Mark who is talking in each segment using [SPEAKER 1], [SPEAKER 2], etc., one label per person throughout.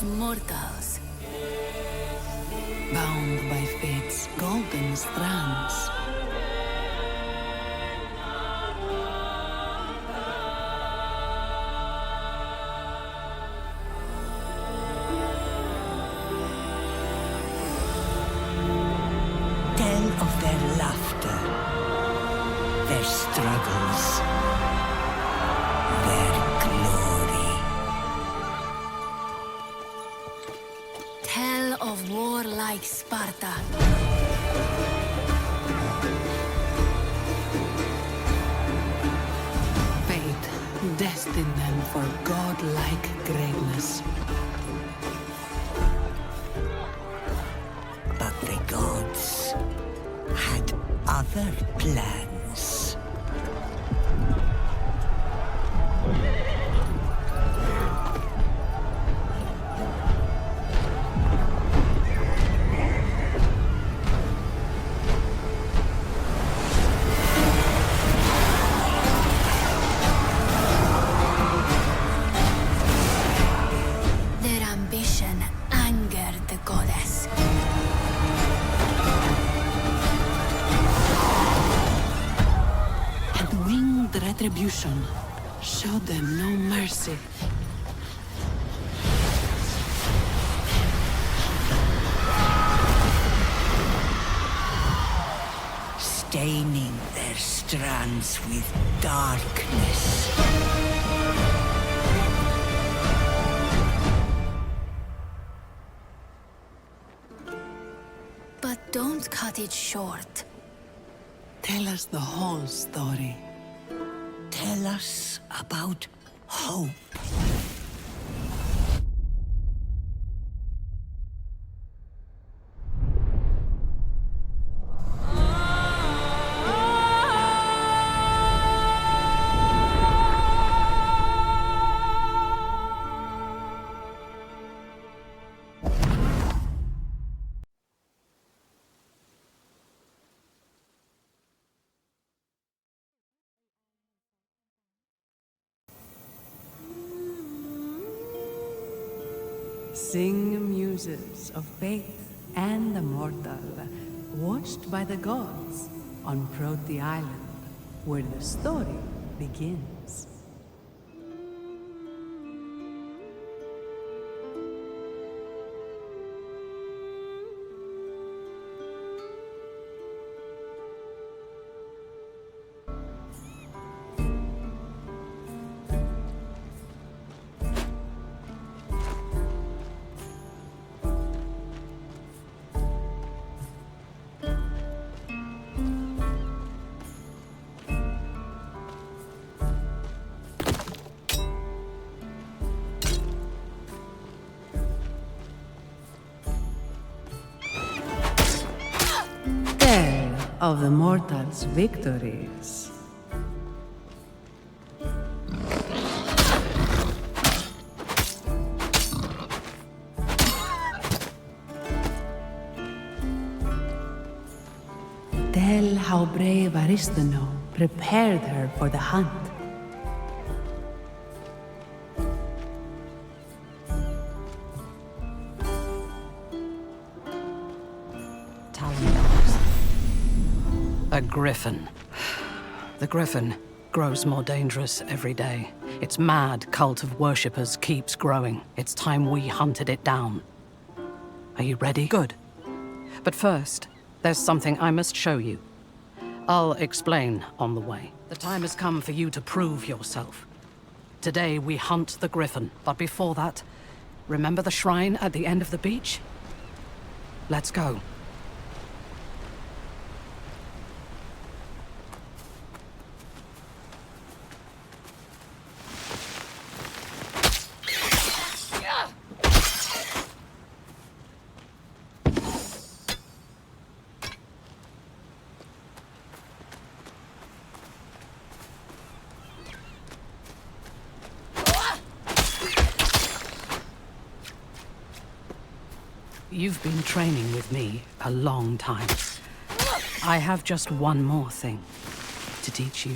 [SPEAKER 1] of mortals, bound by fate's golden strands.
[SPEAKER 2] Tell of their laughter, their struggles, their glory.
[SPEAKER 1] Tell of warlike Sparta. Fate destined them for godlike greatness.
[SPEAKER 2] But the gods had other plans.
[SPEAKER 1] Their ambition angered the goddess. And winged Retribution showed them no mercy.
[SPEAKER 2] Staining their strands with darkness.
[SPEAKER 1] But don't cut it short. Tell us the whole story.
[SPEAKER 2] Tell us about hope.
[SPEAKER 3] Sing muses of faith and the mortal, watched by the gods on Prote Island, where the story begins. Tale of the mortals' victories. Tell how brave Aristono prepared her for the hunt.
[SPEAKER 4] A Gryphon. The Gryphon grows more dangerous every day. Its mad cult of worshippers keeps growing. It's time we hunted it down. Are you ready? Good. But first, there's something I must show you. I'll explain on the way. The time has come for you to prove yourself. Today we hunt the Gryphon, but before that, remember the shrine at the end of the beach? Let's go. You've been training with me a long time. I have just one more thing to teach you.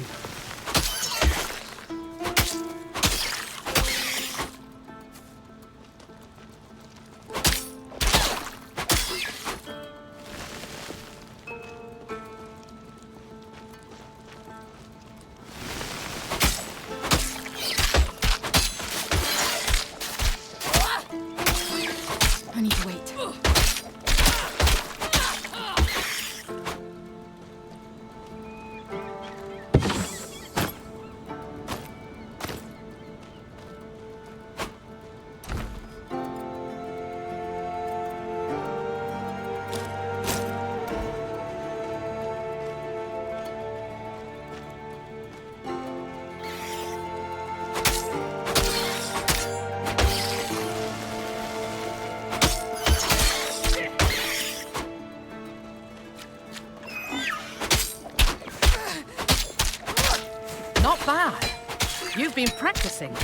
[SPEAKER 4] You've been practicing.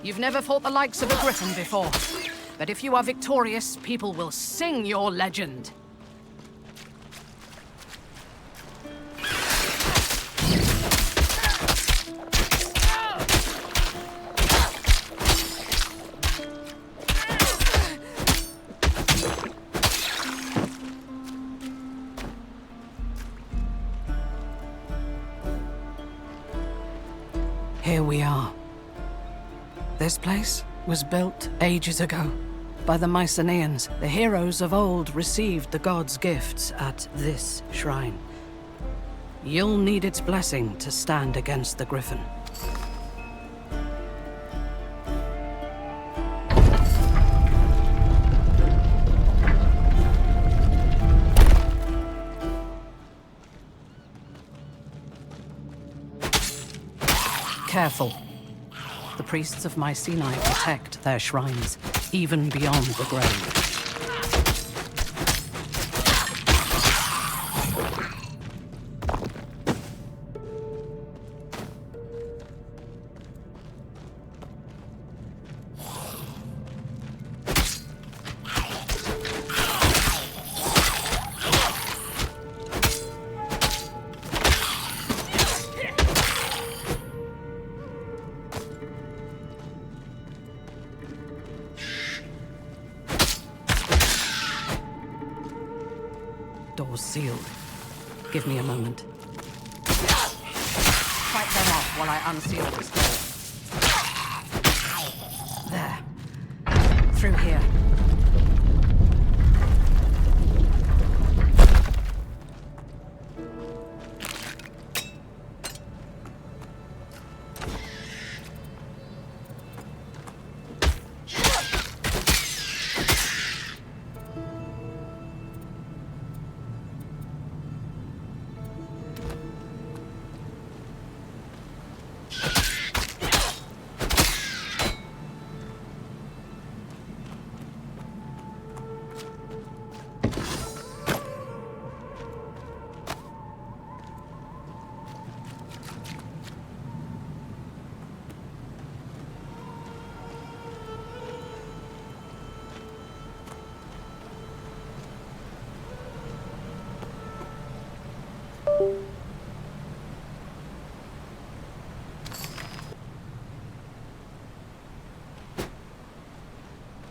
[SPEAKER 4] You've never fought the likes of a Gryphon before. But if you are victorious, people will sing your legend. Here we are. This place was built ages ago by the Mycenaeans. The heroes of old received the gods' gifts at this shrine. You'll need its blessing to stand against the Gryphon. Careful. The priests of Mycenae protect their shrines, even beyond the grave. Doors sealed. Give me a moment. Fight them off while I unseal this door. There. Through here.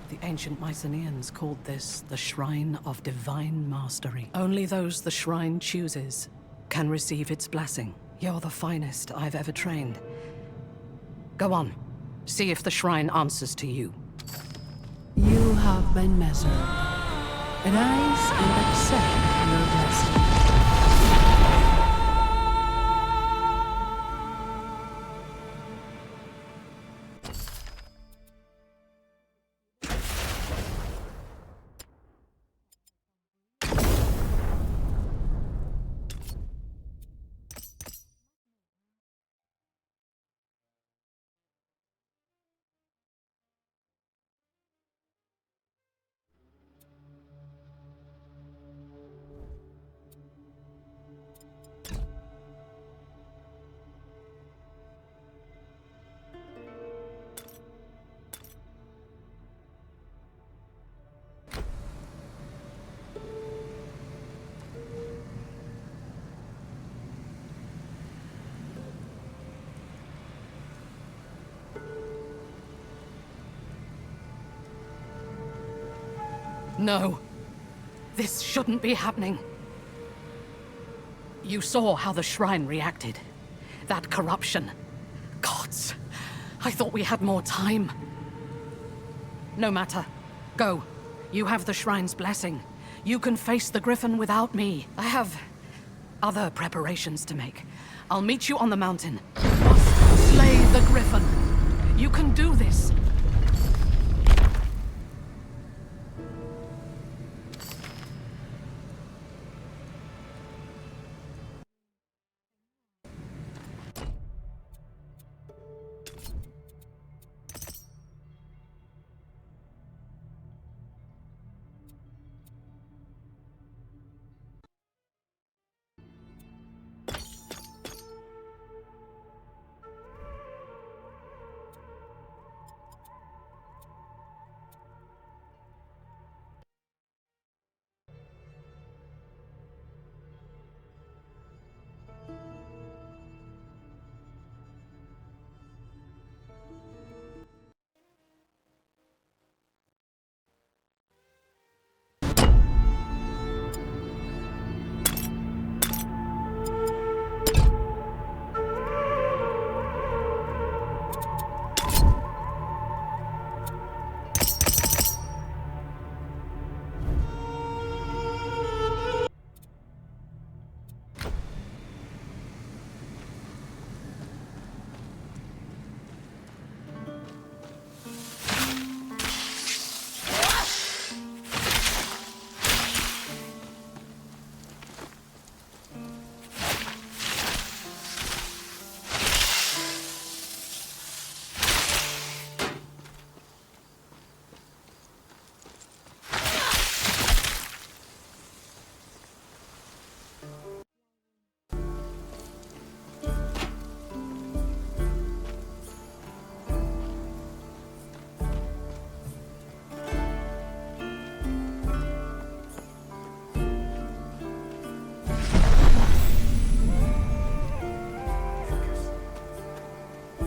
[SPEAKER 4] The ancient Mycenaeans called this the Shrine of Divine Mastery. Only those the shrine chooses can receive its blessing. You're the finest I've ever trained. Go on. See if the shrine answers to you.
[SPEAKER 3] You have been measured. Rise and accept your blessing.
[SPEAKER 4] No. This shouldn't be happening. You saw how the shrine reacted. That corruption. Gods, I thought we had more time. No matter. Go. You have the shrine's blessing. You can face the Gryphon without me. I have other preparations to make. I'll meet you on the mountain. You must slay the Gryphon. You can do this.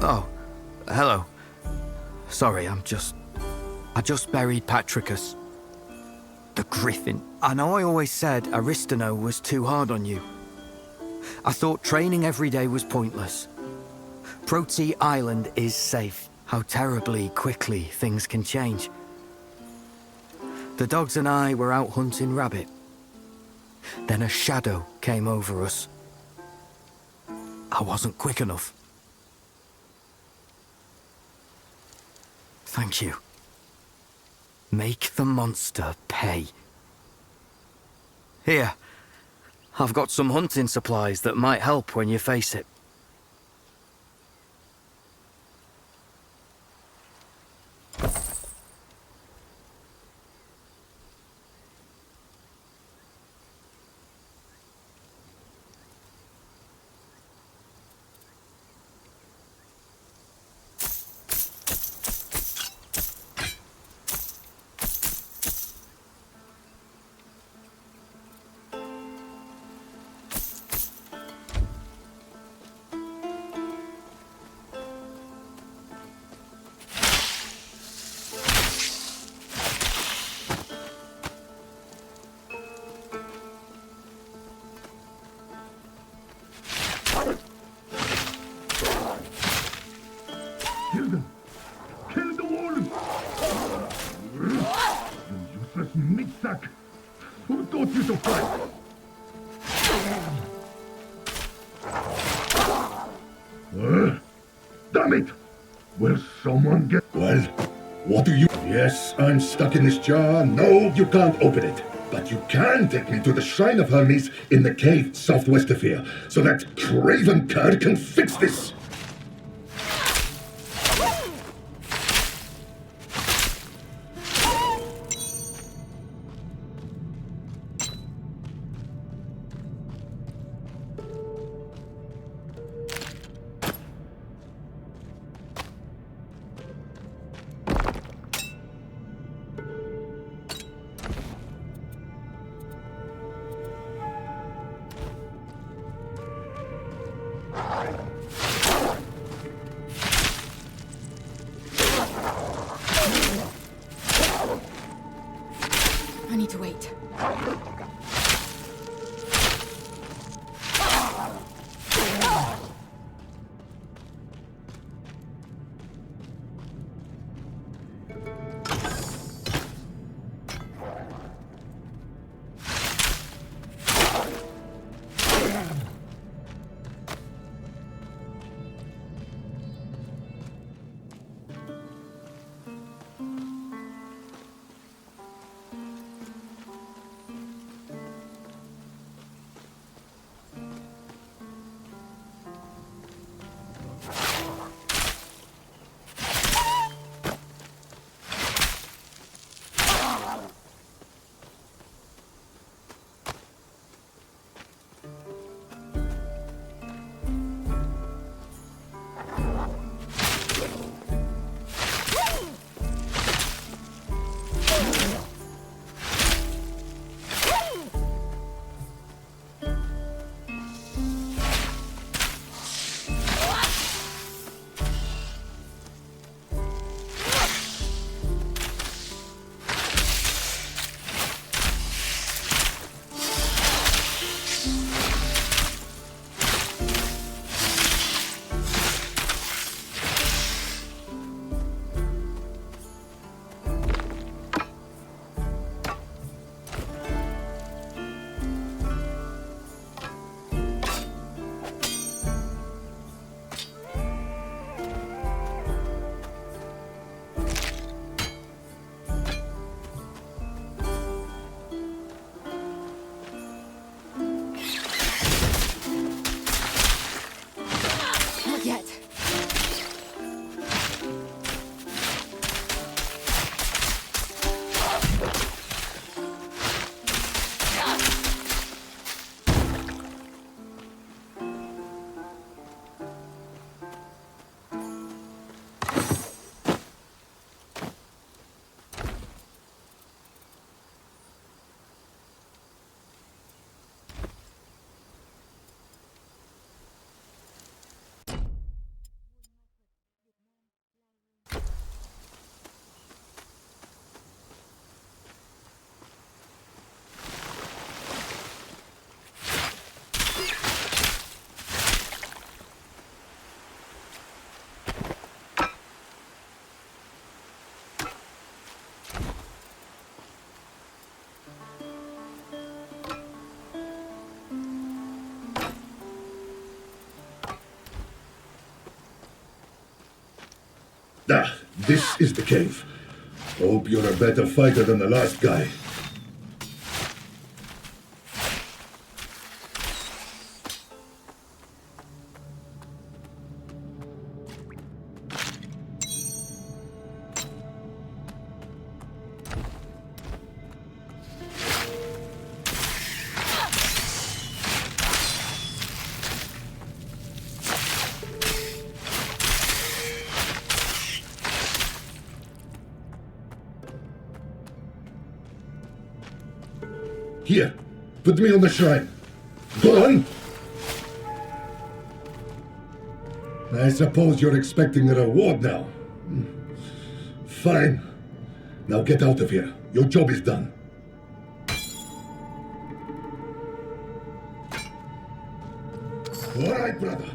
[SPEAKER 5] Oh, hello. Sorry, I just buried Patricus. The Gryphon. I know I always said Aristano was too hard on you. I thought training every day was pointless. Proti Island is safe. How terribly quickly things can change. The dogs and I were out hunting rabbit. Then a shadow came over us. I wasn't quick enough. Thank you. Make the monster pay. Here, I've got some hunting supplies that might help when you face it.
[SPEAKER 6] Kill them! Kill the wolves! You useless meat sack! Who taught you to fight? Damn it! Will someone get... Well, what do you... Yes, I'm stuck in this jar. No, you can't open it. But you can take me to the Shrine of Hermes in the cave southwest of here, so that craven cur can fix this!
[SPEAKER 7] I need to wait.
[SPEAKER 6] Ah, this is the cave. Hope you're a better fighter than the last guy. Here, put me on the shrine. Go on! I suppose you're expecting a reward now. Fine. Now get out of here. Your job is done. All right, brother.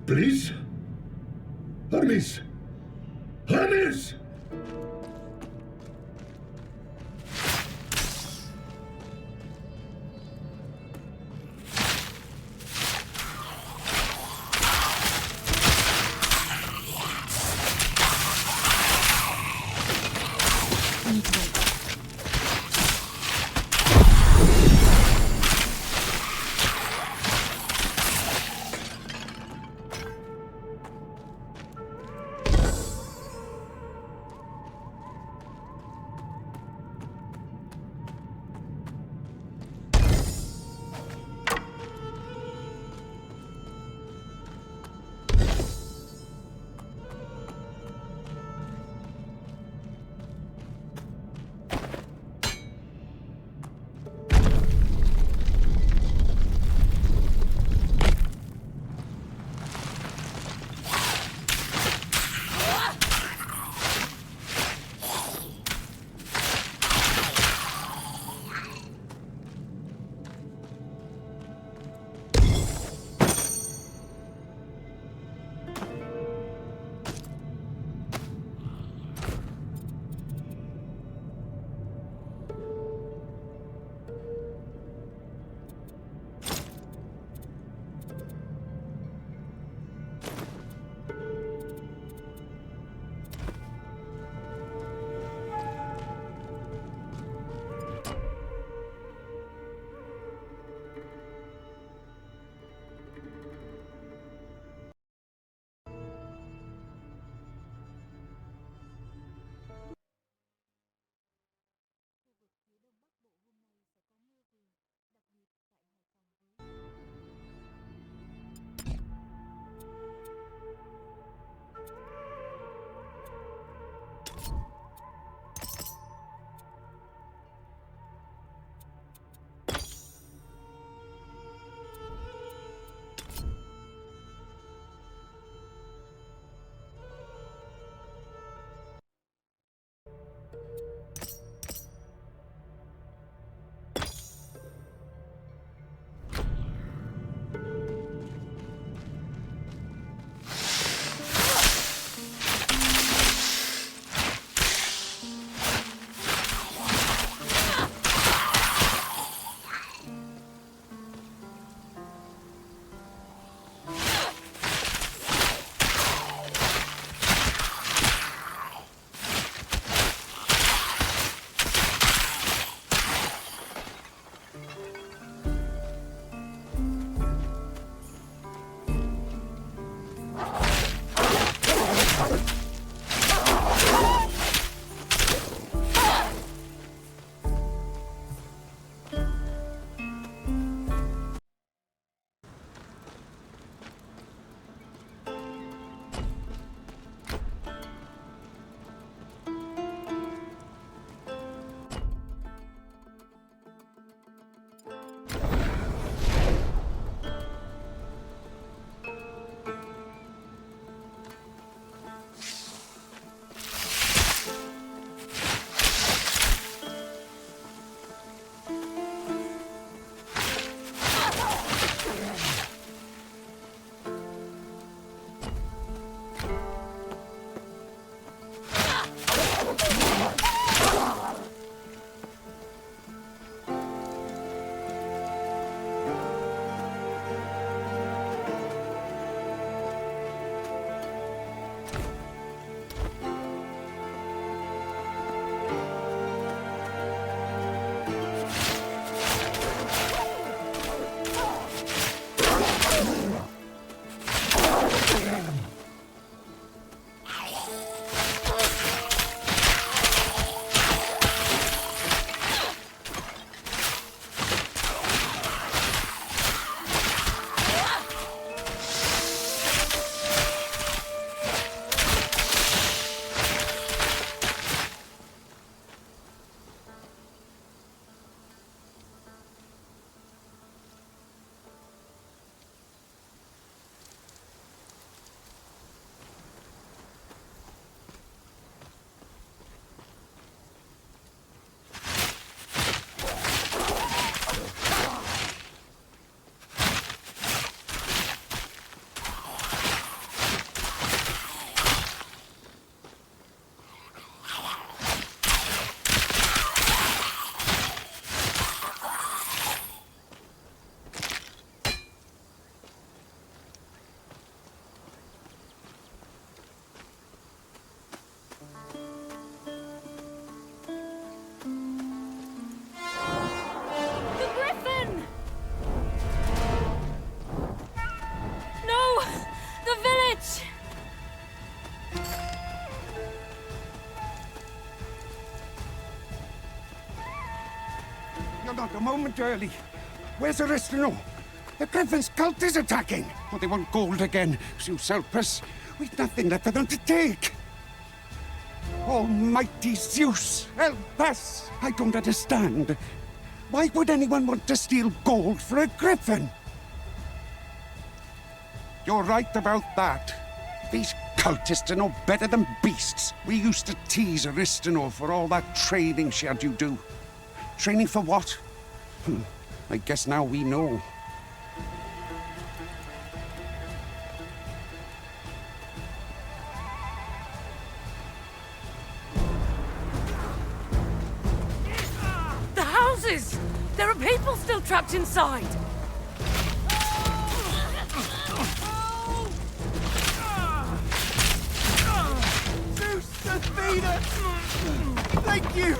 [SPEAKER 6] Please? Harpies! Harpies!
[SPEAKER 7] You're not a moment early. Where's Aristino? The Gryphons' cult is attacking! Oh, they want gold again. Zeus help us. We've nothing left for them to take. Almighty Zeus, help us! I don't understand. Why would anyone want to steal gold for a Gryphon? You're right about that. These cultists are no better than beasts. We used to tease Aristino for all that training she had you do. Training for what? I guess now we know.
[SPEAKER 8] The houses! There are people still trapped inside!
[SPEAKER 7] Zeus, Athena! Thank you!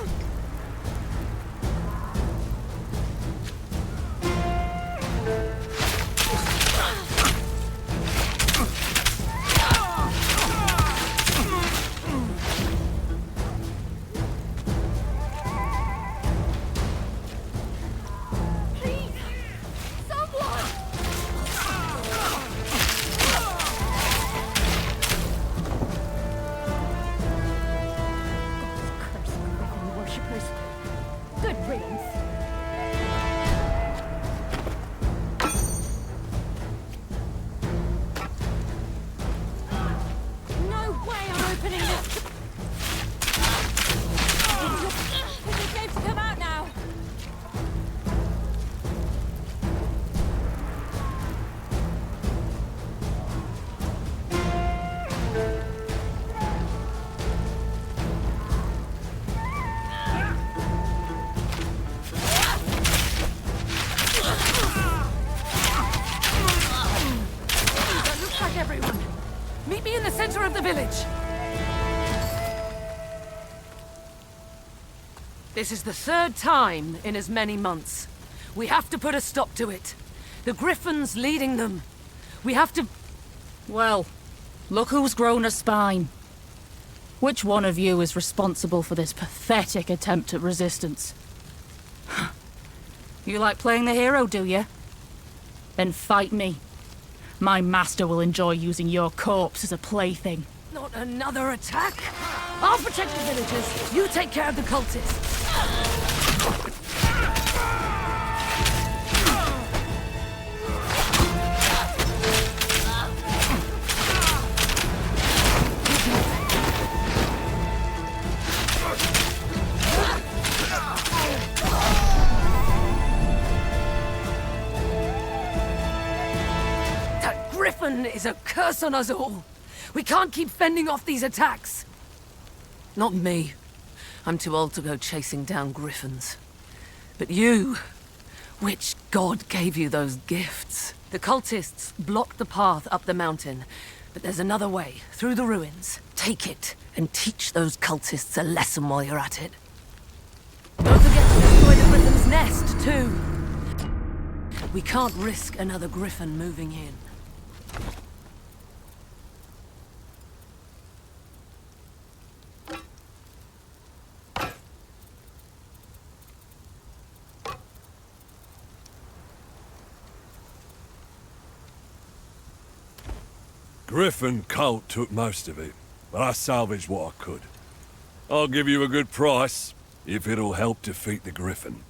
[SPEAKER 8] Center of the village. This is the third time in as many months. We have to put a stop to it. The Gryphons leading them. We have to...
[SPEAKER 9] Well, look who's grown a spine. Which one of you is responsible for this pathetic attempt at resistance? You like playing the hero, do you? Then fight me. My master will enjoy using your corpse as a plaything.
[SPEAKER 8] Not another attack? I'll protect the villagers. You take care of the cultists. Gryphon is a curse on us all. We can't keep fending off these attacks. Not me. I'm too old to go chasing down Gryphons. But you... Which god gave you those gifts? The cultists blocked the path up the mountain, but there's another way, through the ruins. Take it, and teach those cultists a lesson while you're at it. Don't forget to destroy the Gryphon's nest, too. We can't risk another Gryphon moving in.
[SPEAKER 10] Gryphon cult took most of it, but I salvaged what I could. I'll give you a good price, if it'll help defeat the Gryphon.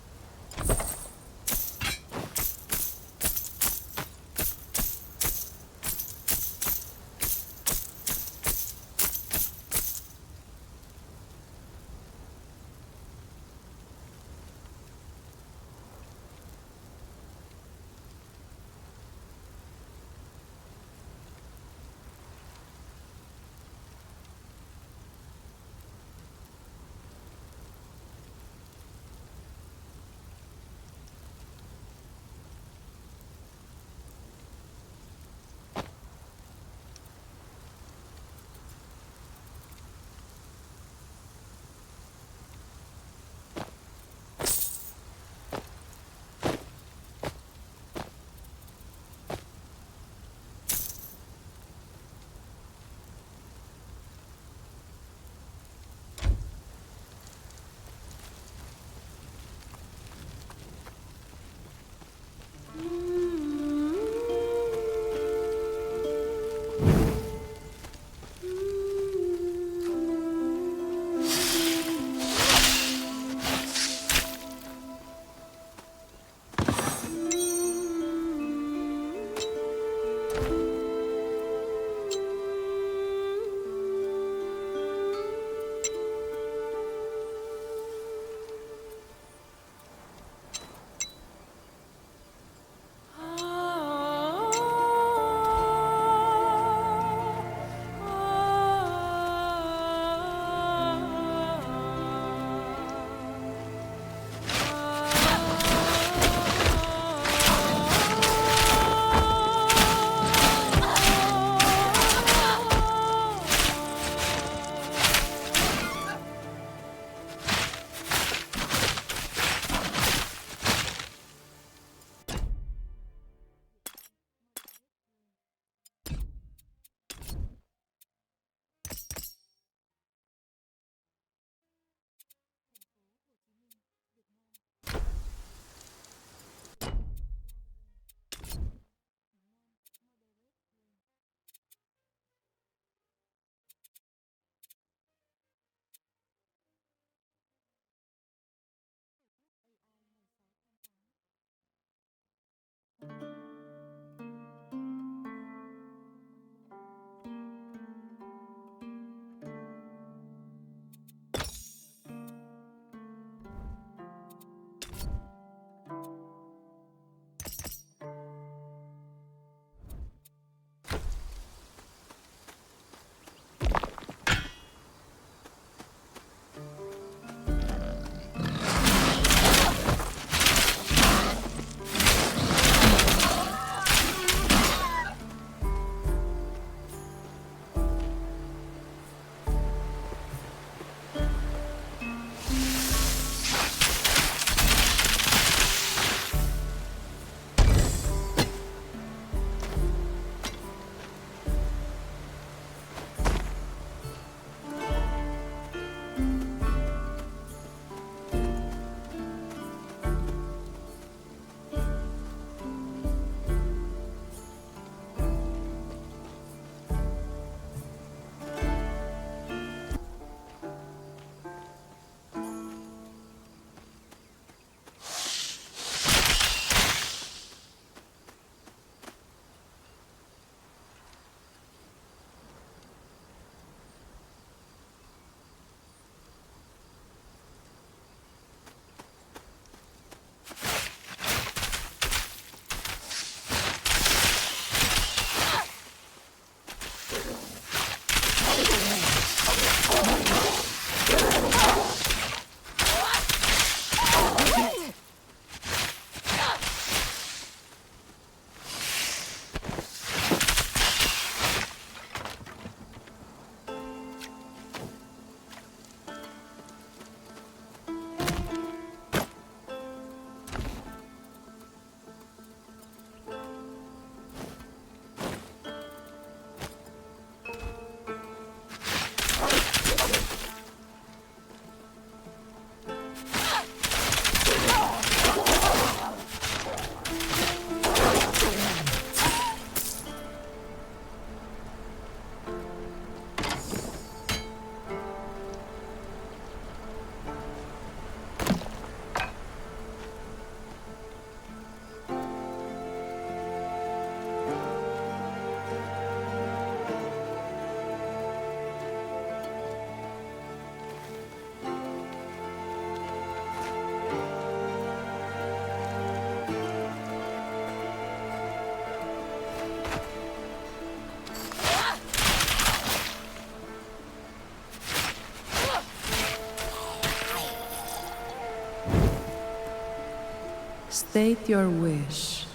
[SPEAKER 3] State your wish.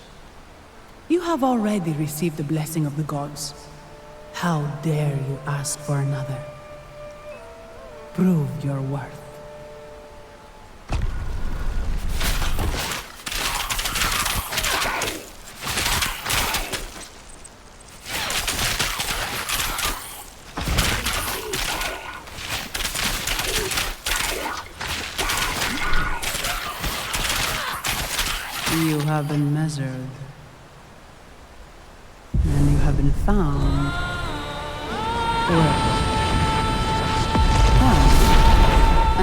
[SPEAKER 3] You have already received the blessing of the gods. How dare you ask for another? Prove your worth. You have been measured. And you have been found. Well, come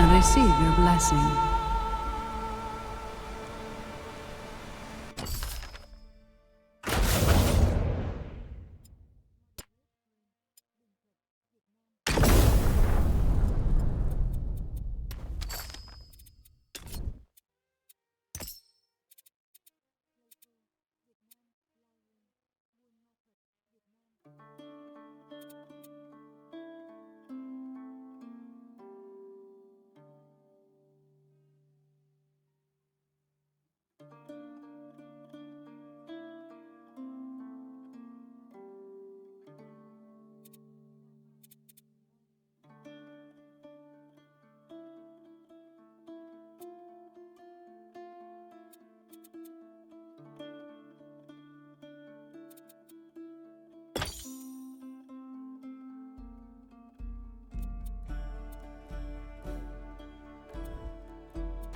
[SPEAKER 3] and receive your blessing.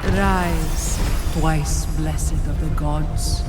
[SPEAKER 3] Rise, twice blessed of the gods.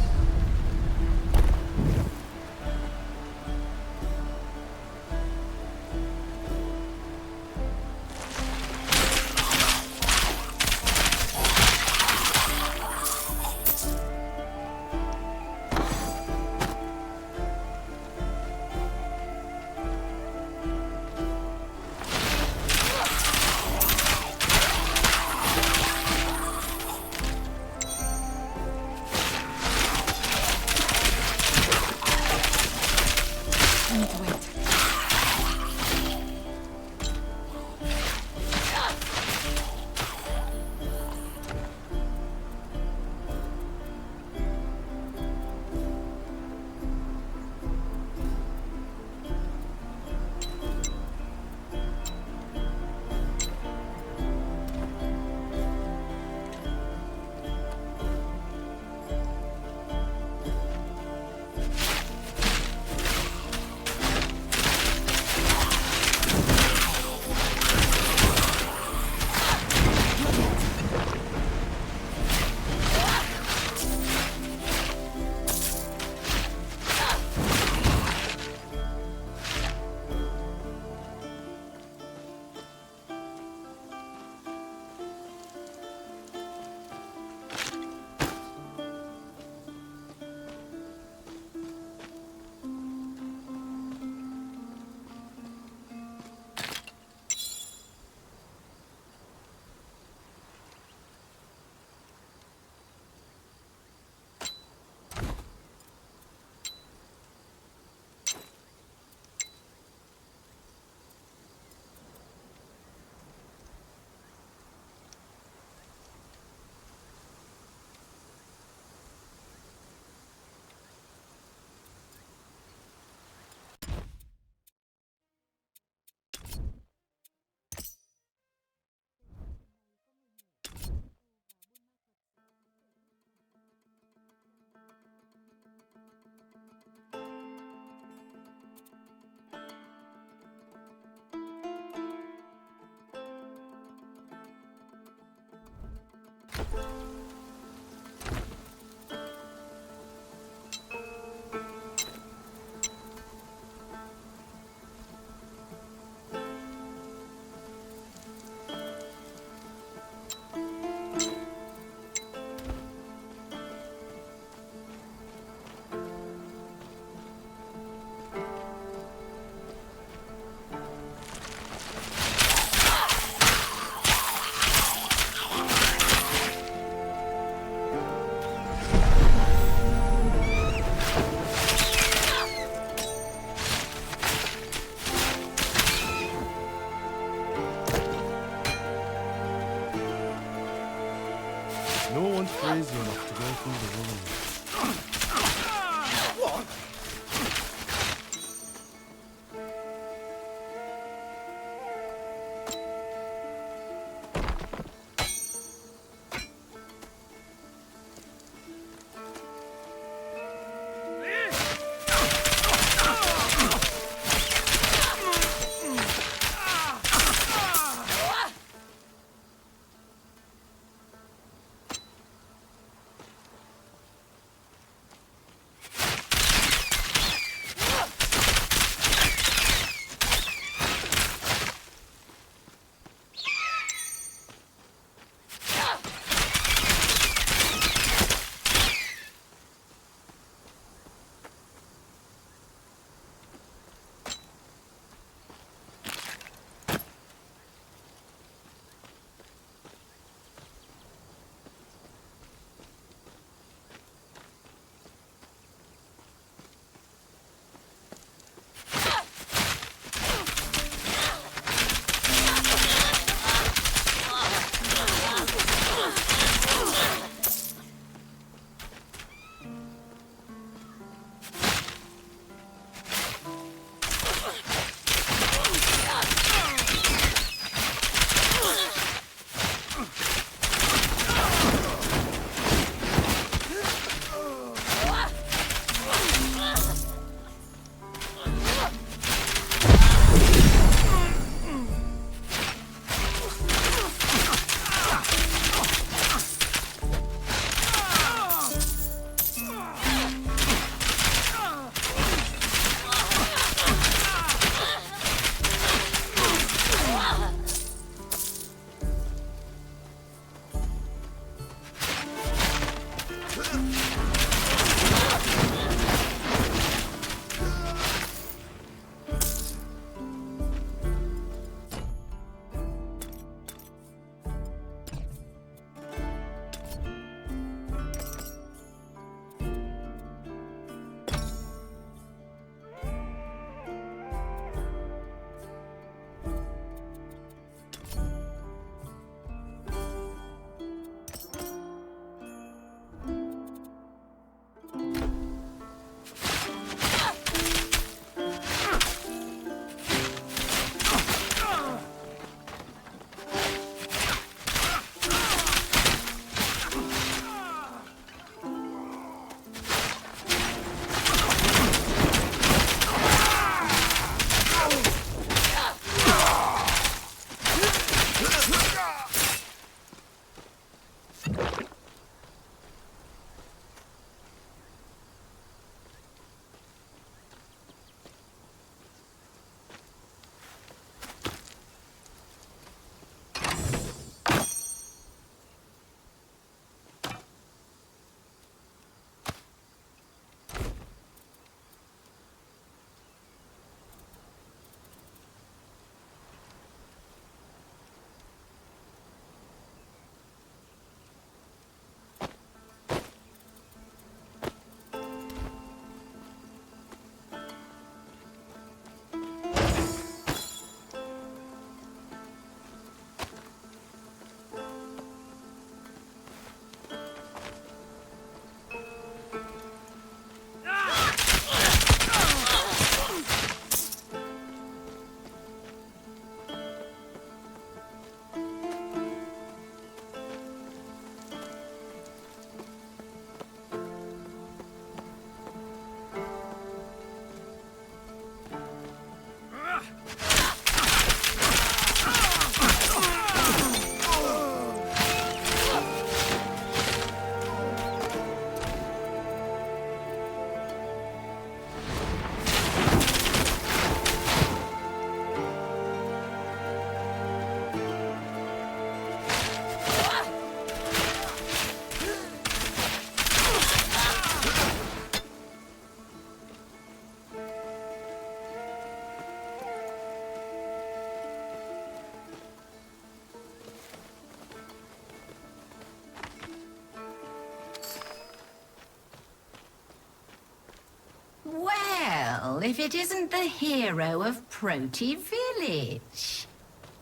[SPEAKER 11] Well, if it isn't the hero of Proti Village.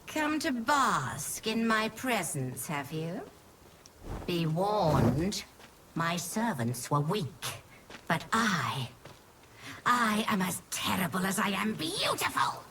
[SPEAKER 11] Come to bask in my presence, have you? Be warned, My servants were weak, but I am as terrible as I am beautiful!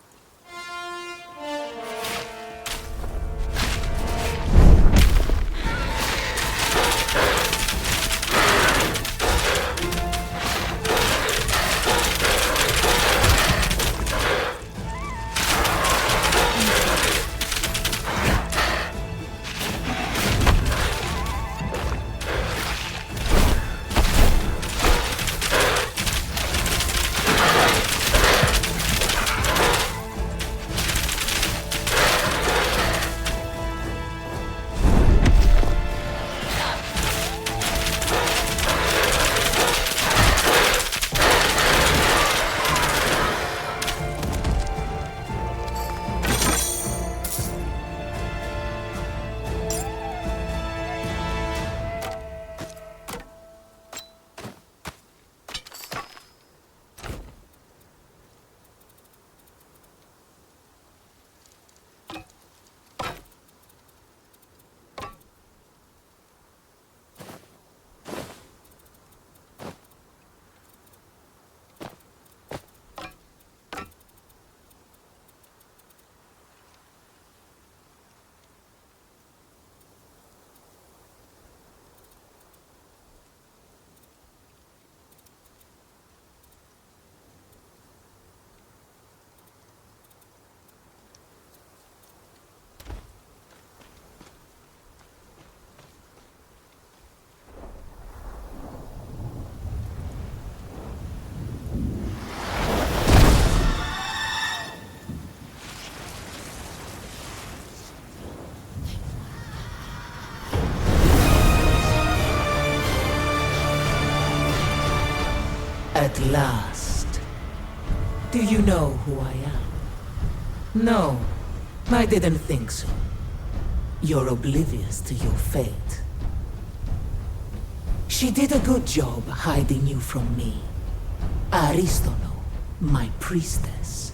[SPEAKER 12] At last. Do you know who I am? No, I didn't think so. You're oblivious to your fate. She did a good job hiding you from me. Aristono, my priestess.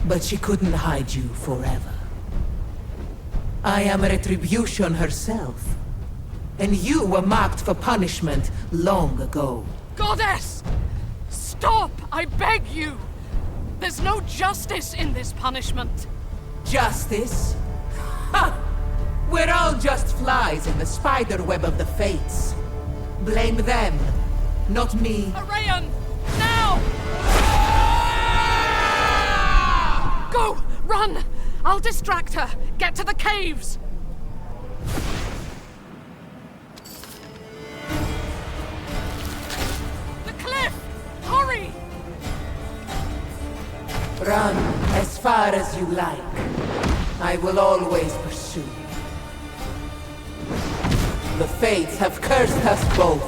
[SPEAKER 12] But she couldn't hide you forever. I am Retribution herself. And you were marked for punishment long ago.
[SPEAKER 4] Goddess! Stop! I beg you! There's no justice in this punishment.
[SPEAKER 12] Justice? Ha! We're all just flies in the spider web of the fates. Blame them, not me.
[SPEAKER 4] Arayan! Now! Go! Run! I'll distract her. Get to the caves! The cliff! Hurry!
[SPEAKER 12] Run as far as you like. I will always pursue. The fates have cursed us both.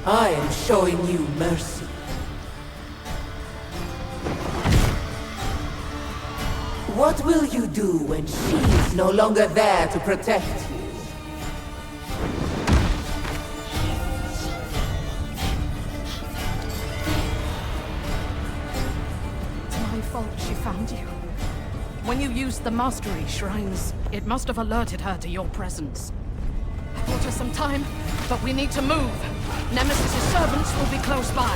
[SPEAKER 12] I am showing you mercy. What will you do when she's no longer there to protect you?
[SPEAKER 4] It's my fault she found you. When you used the mastery shrines, it must have alerted her to your presence. I bought her some time, but we need to move. Nemesis' servants will be close by.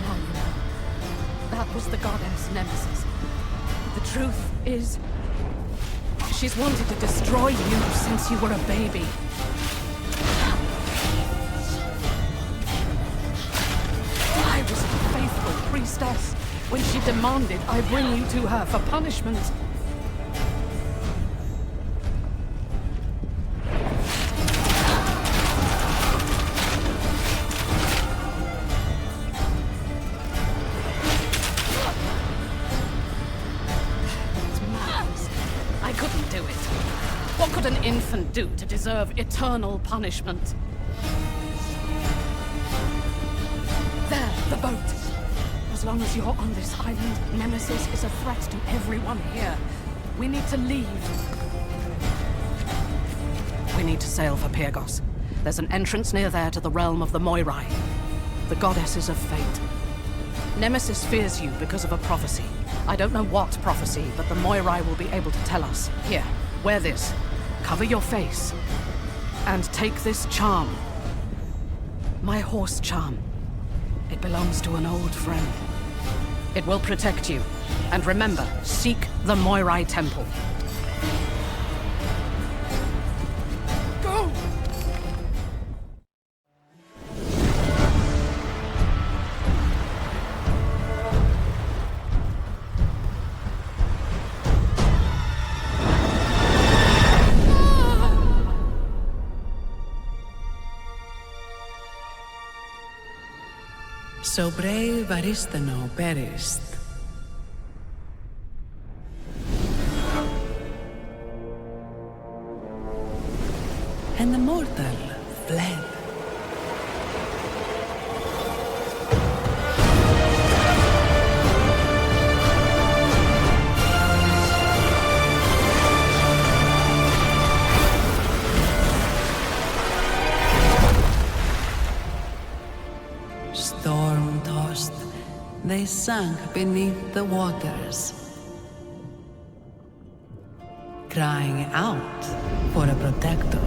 [SPEAKER 4] Now you know. That was the goddess Nemesis. The truth is, she's wanted to destroy you since you were a baby. I was a faithful priestess when she demanded I bring you to her for punishment. Infant do to deserve eternal punishment? There, the boat. As long as you're on this island, Nemesis is a threat to everyone here. We need to leave. We need to sail for Pyrgos. There's an entrance near there to the realm of the Moirai, the goddesses of fate. Nemesis fears you because of a prophecy. I don't know what prophecy, but the Moirai will be able to tell us. Here, wear this. Cover your face. And take this charm. My horse charm. It belongs to an old friend. It will protect you. And remember, seek the Moirai temple.
[SPEAKER 7] Go!
[SPEAKER 3] So brave Aristano perished. And the mortal fled. Storm-tossed, they sank beneath the waters, crying out for a protector.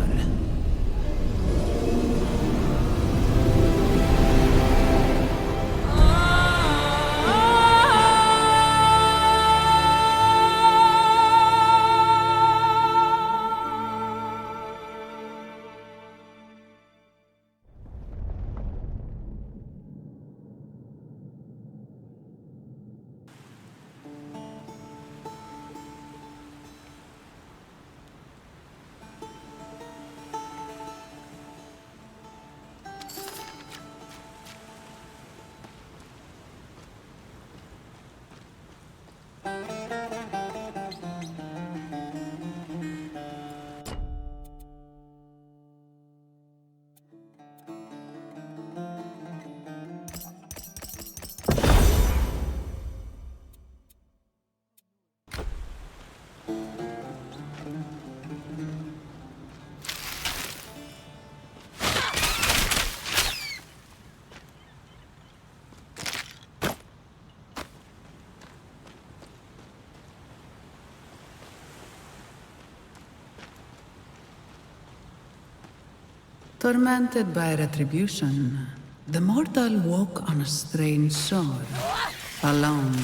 [SPEAKER 3] Tormented by Retribution, the mortal woke on a strange shore, alone.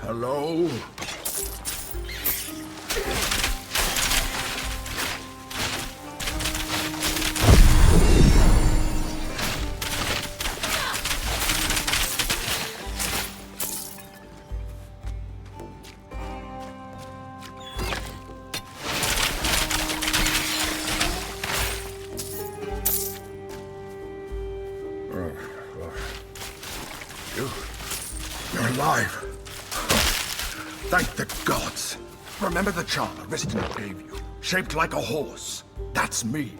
[SPEAKER 6] Hello? You're alive. Thank the gods. Remember the charm Aristano gave you? Shaped like a horse. That's me.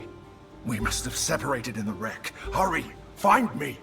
[SPEAKER 6] We must have separated in the wreck. Hurry, find me.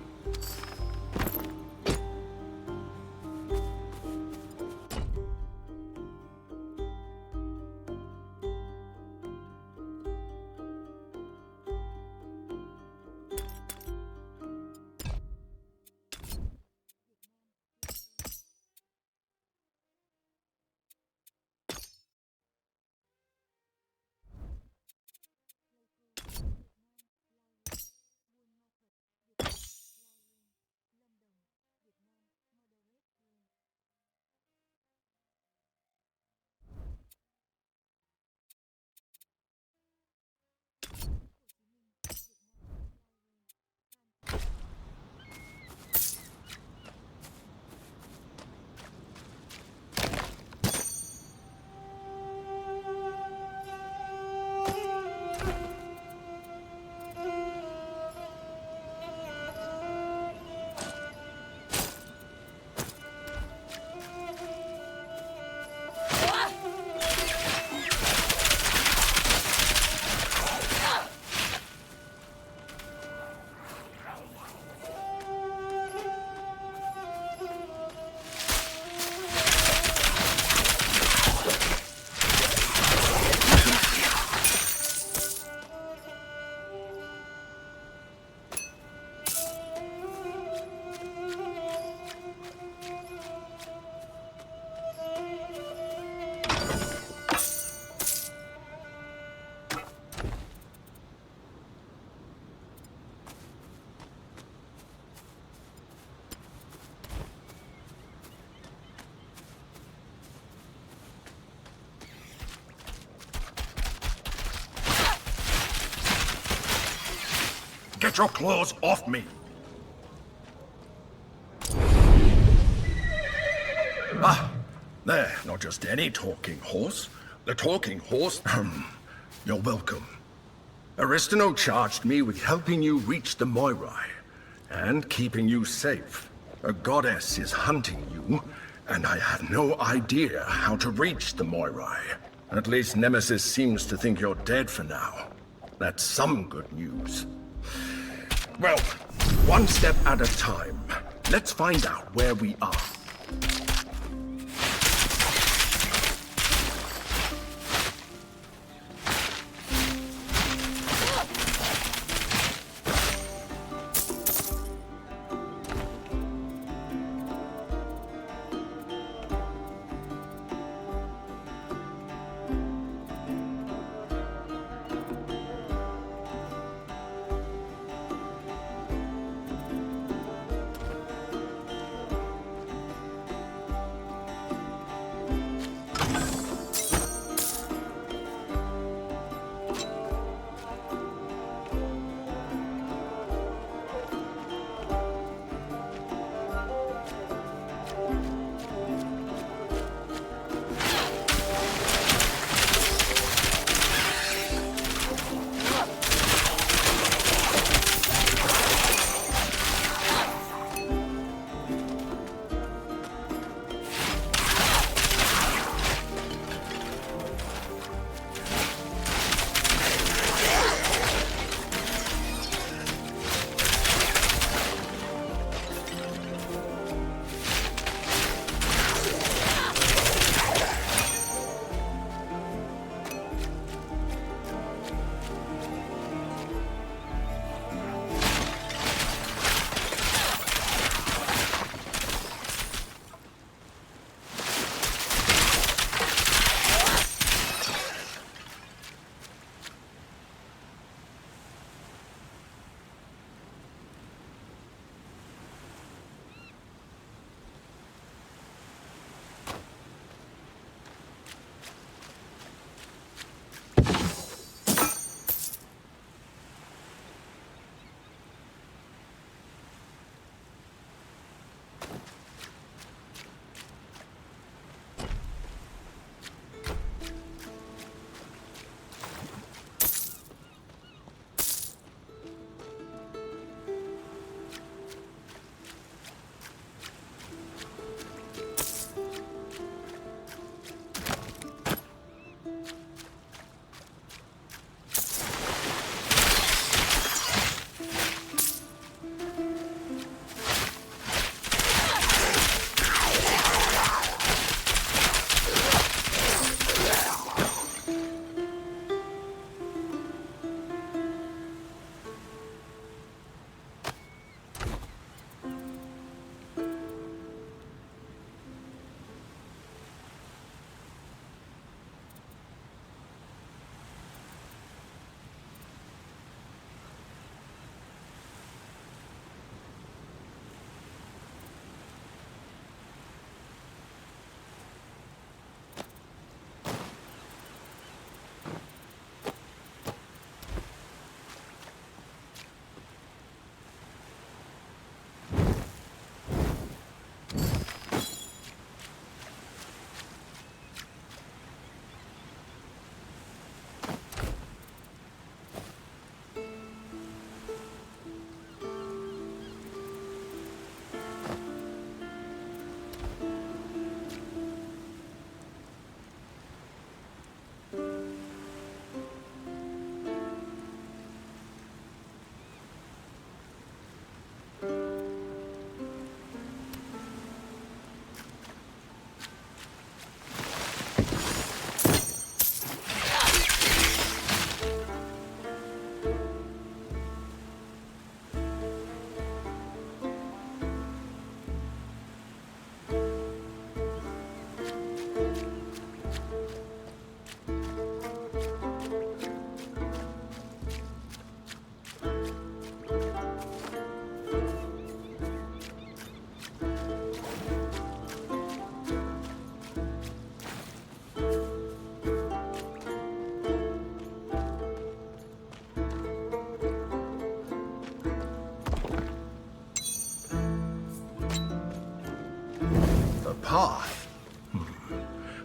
[SPEAKER 13] Get your claws off me! Ah, there, not just any talking horse. The talking horse. You're welcome. Aristano charged me with helping you reach the Moirai, and keeping you safe. A goddess is hunting you, and I had no idea how to reach the Moirai. At least Nemesis seems to think you're dead for now. That's some good news. Well, one step at a time. Let's find out where we are.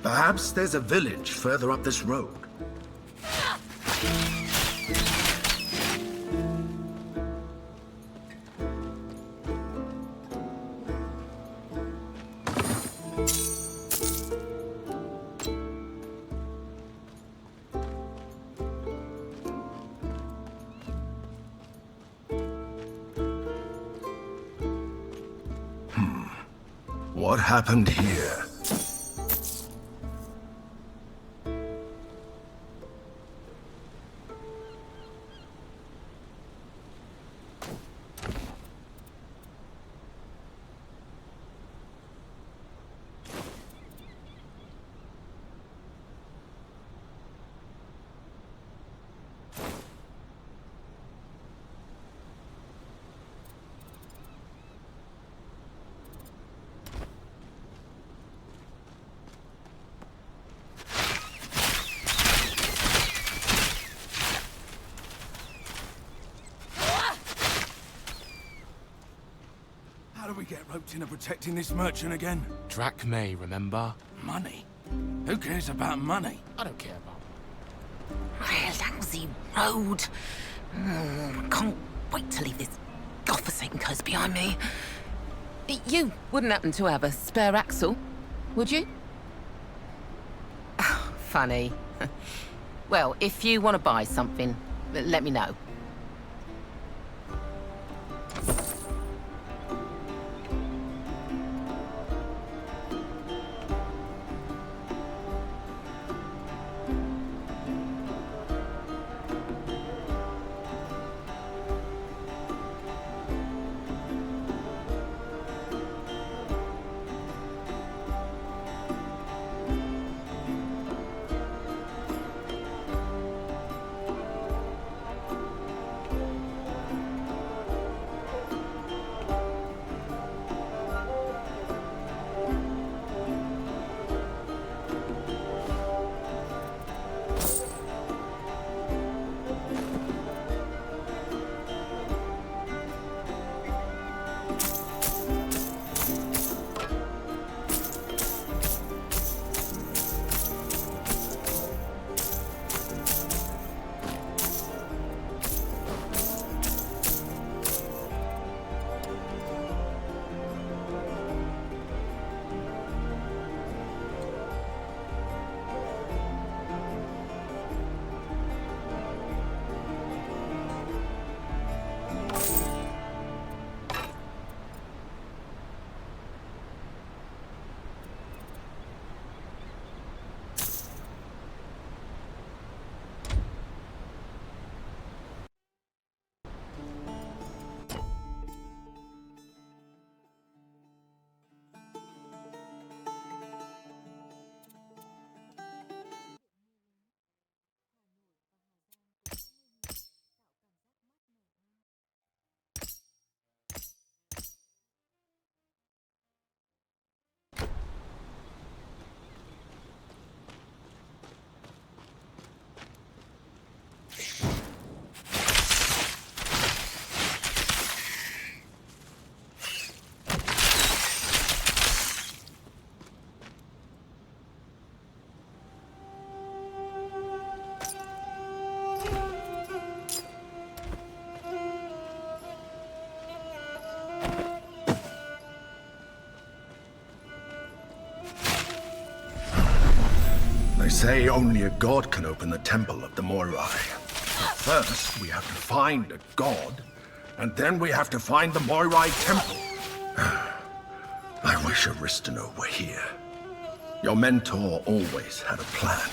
[SPEAKER 13] Perhaps there's a village further up this road. What happened here?
[SPEAKER 14] How do we get roped into protecting this merchant again?
[SPEAKER 15] Drachmae, remember?
[SPEAKER 14] Money? Who cares about money?
[SPEAKER 15] I don't care about
[SPEAKER 8] Langsy Road. Can't wait to leave this godforsaken coast behind me. You wouldn't happen to have a spare axle, would you? Funny. Well, if you want to buy something, let me know.
[SPEAKER 13] They say only a god can open the temple of the Moirai. First, we have to find a god, and then we have to find the Moirai temple. I wish Aristano were here. Your mentor always had a plan.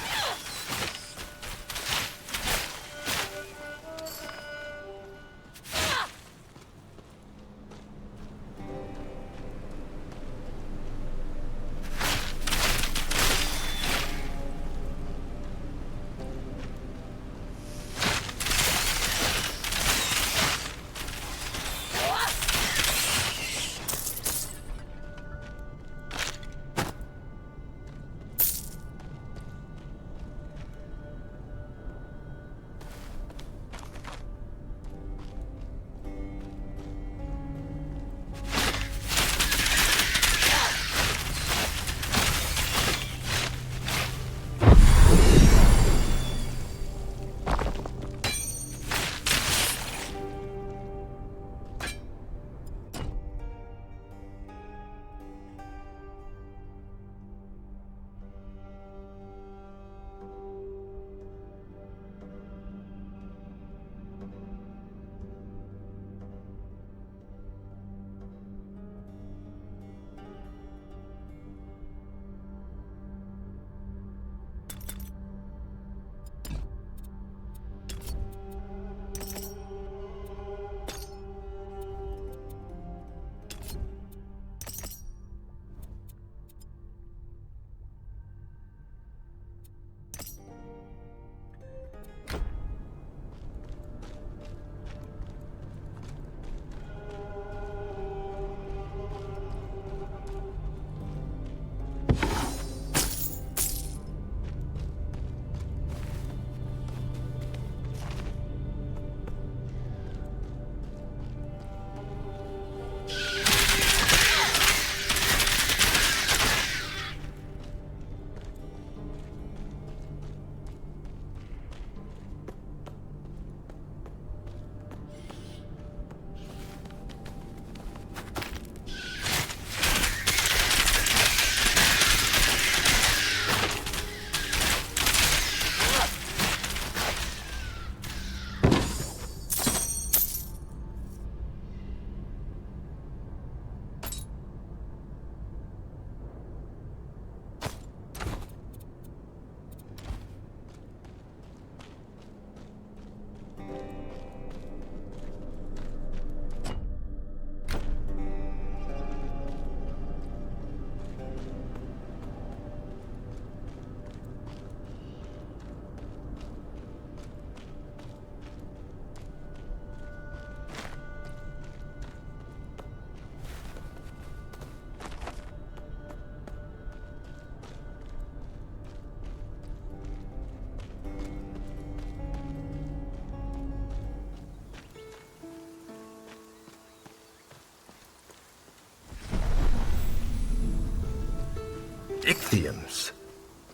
[SPEAKER 13] Ichthians.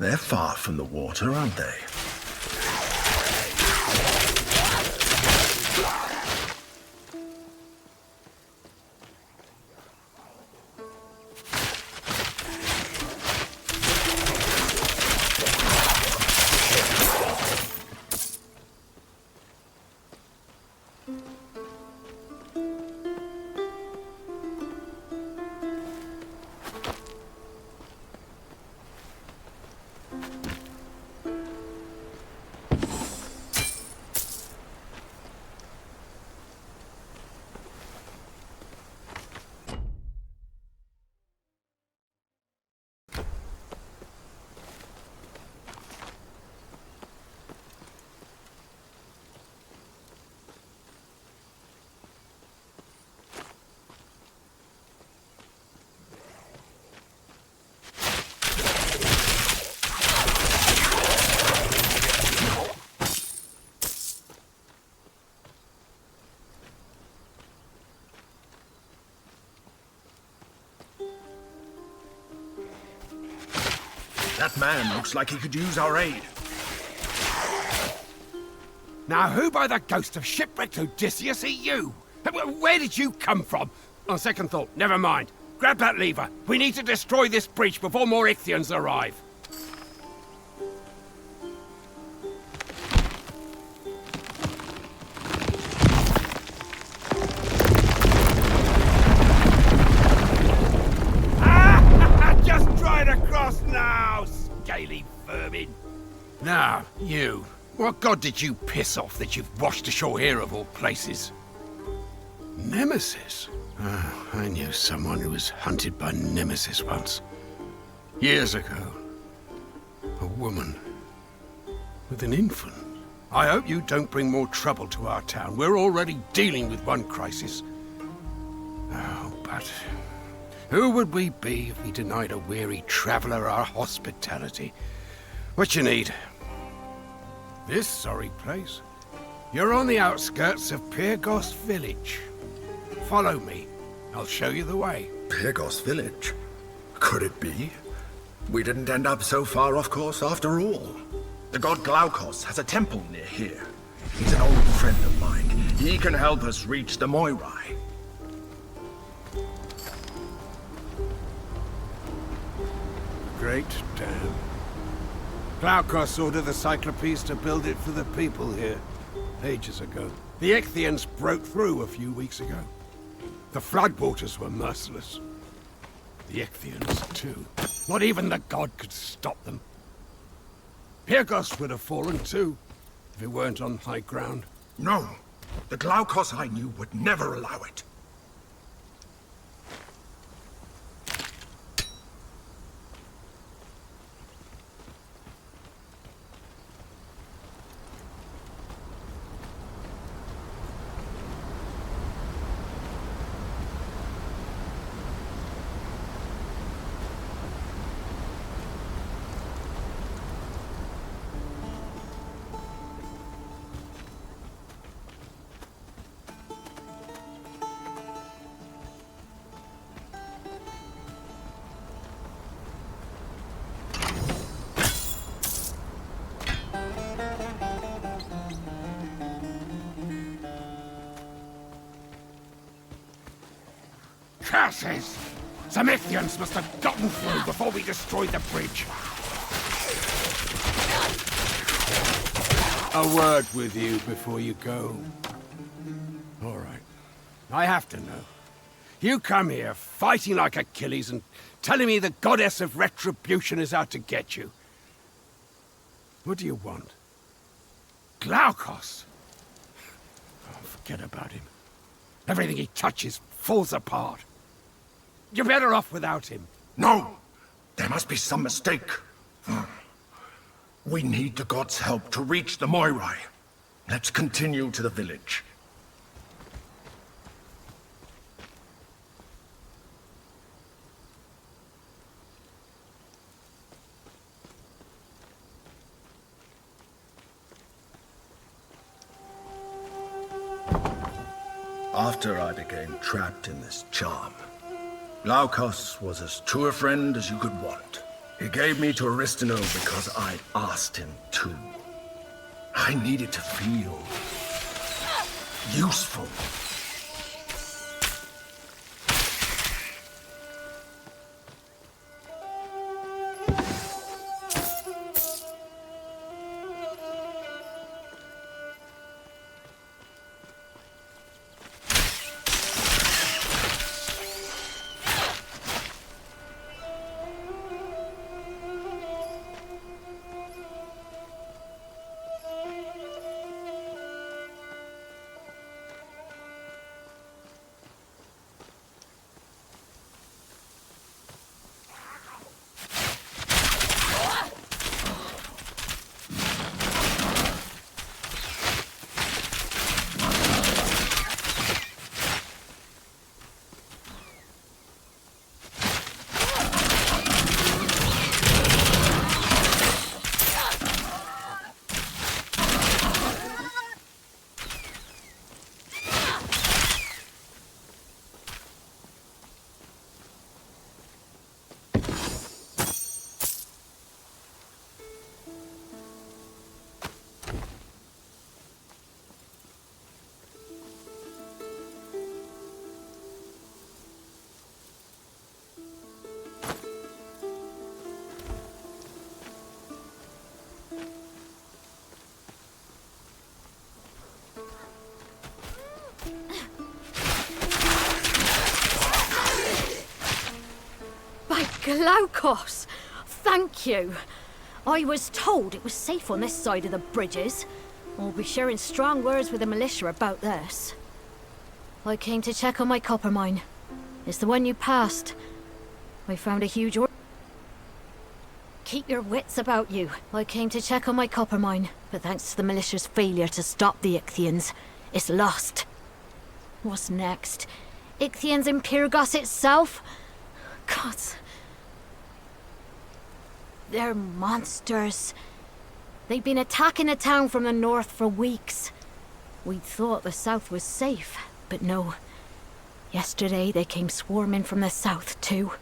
[SPEAKER 13] They're far from the water, aren't they? That man looks like he could use our aid.
[SPEAKER 7] Now, who by the ghost of shipwrecked Odysseus are you? Where did you come from? On second thought, never mind. Grab that lever. We need to destroy this breach before more Ichthians arrive. Just drive across now, scaly vermin. Now, you. What god did you piss off that you've washed ashore here of all places? Nemesis? Oh, I knew someone who was hunted by Nemesis once. Years ago. A woman. With an infant. I hope you don't bring more trouble to our town. We're already dealing with one crisis. Oh, but who would we be if we denied a weary traveler our hospitality? What you need? This sorry place. You're on the outskirts of Pyrgos village. Follow me. I'll show you the way.
[SPEAKER 13] Pyrgos village? Could it be? We didn't end up so far off course after all. The god Glaukos has a temple near here. He's an old friend of mine. He can help us reach the Moirai.
[SPEAKER 7] Great dam. Glaukos ordered the Cyclopes to build it for the people here, ages ago. The Ichthians broke through a few weeks ago. The floodwaters were merciless. The Ichthians, too. Not even the god could stop them. Pyrgos would have fallen, too, if it weren't on high ground.
[SPEAKER 13] No. The Glaukos I knew would never allow it.
[SPEAKER 7] Curses! Some Ichthians must have gotten through before we destroyed the bridge. A word with you before you go. All right. I have to know. You come here fighting like Achilles and telling me the goddess of Retribution is out to get you. What do you want? Glaukos? Oh, forget about him. Everything he touches falls apart. You're better off without him.
[SPEAKER 13] No! There must be some mistake. We need the gods' help to reach the Moirai. Let's continue to the village. After I became trapped in this charm, Glaukos was as true a friend as you could want. He gave me to Aristino because I asked him to. I needed to feel useful.
[SPEAKER 16] Glaukos! Thank you. I was told it was safe on this side of the bridges. I'll be sharing strong words with the militia about this. I came to check on my copper mine. It's the one you passed. I found a huge Keep your wits about you. I came to check on my copper mine, but thanks to the militia's failure to stop the Ichthians, it's lost. What's next? Ichthians in Pyrgos itself? Gods. They're monsters. They've been attacking the town from the north for weeks. We'd thought the south was safe, but no. Yesterday they came swarming from the south too.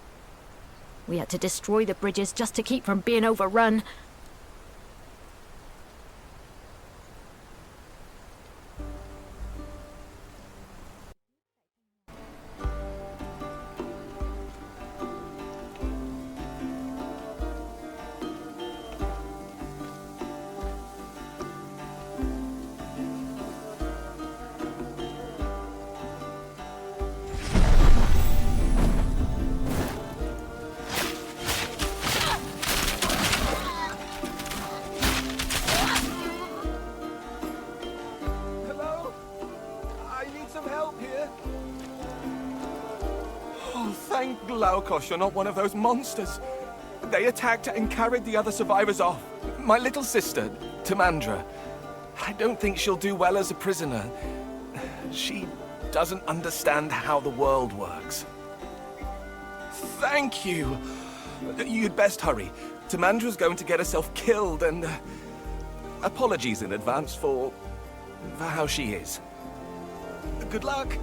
[SPEAKER 16] We had to destroy the bridges just to keep from being overrun.
[SPEAKER 17] Thank Glaukos you're not one of those monsters. They attacked and carried the other survivors off. My little sister, Timandra. I don't think she'll do well as a prisoner. She doesn't understand how the world works. Thank you. You'd best hurry. Timandra's going to get herself killed, and apologies in advance for how she is. Good luck.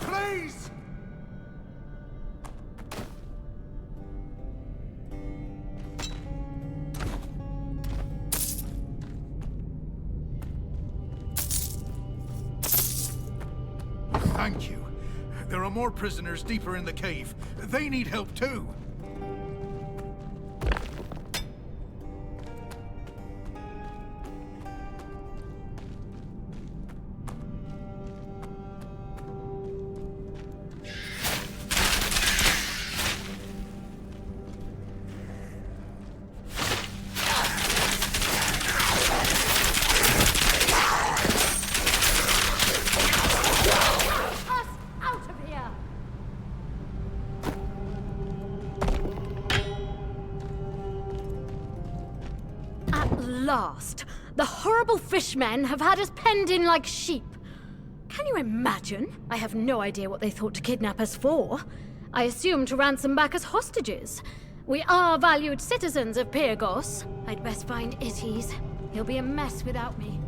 [SPEAKER 6] Please!
[SPEAKER 18] Thank you. There are more prisoners deeper in the cave. They need help too.
[SPEAKER 16] last. The horrible fishmen have had us penned in like sheep. Can you imagine? I have no idea what they thought to kidnap us for. I assume to ransom back as hostages. We are valued citizens of Pyrgos. I'd best find Ichthians. He'll be a mess without me.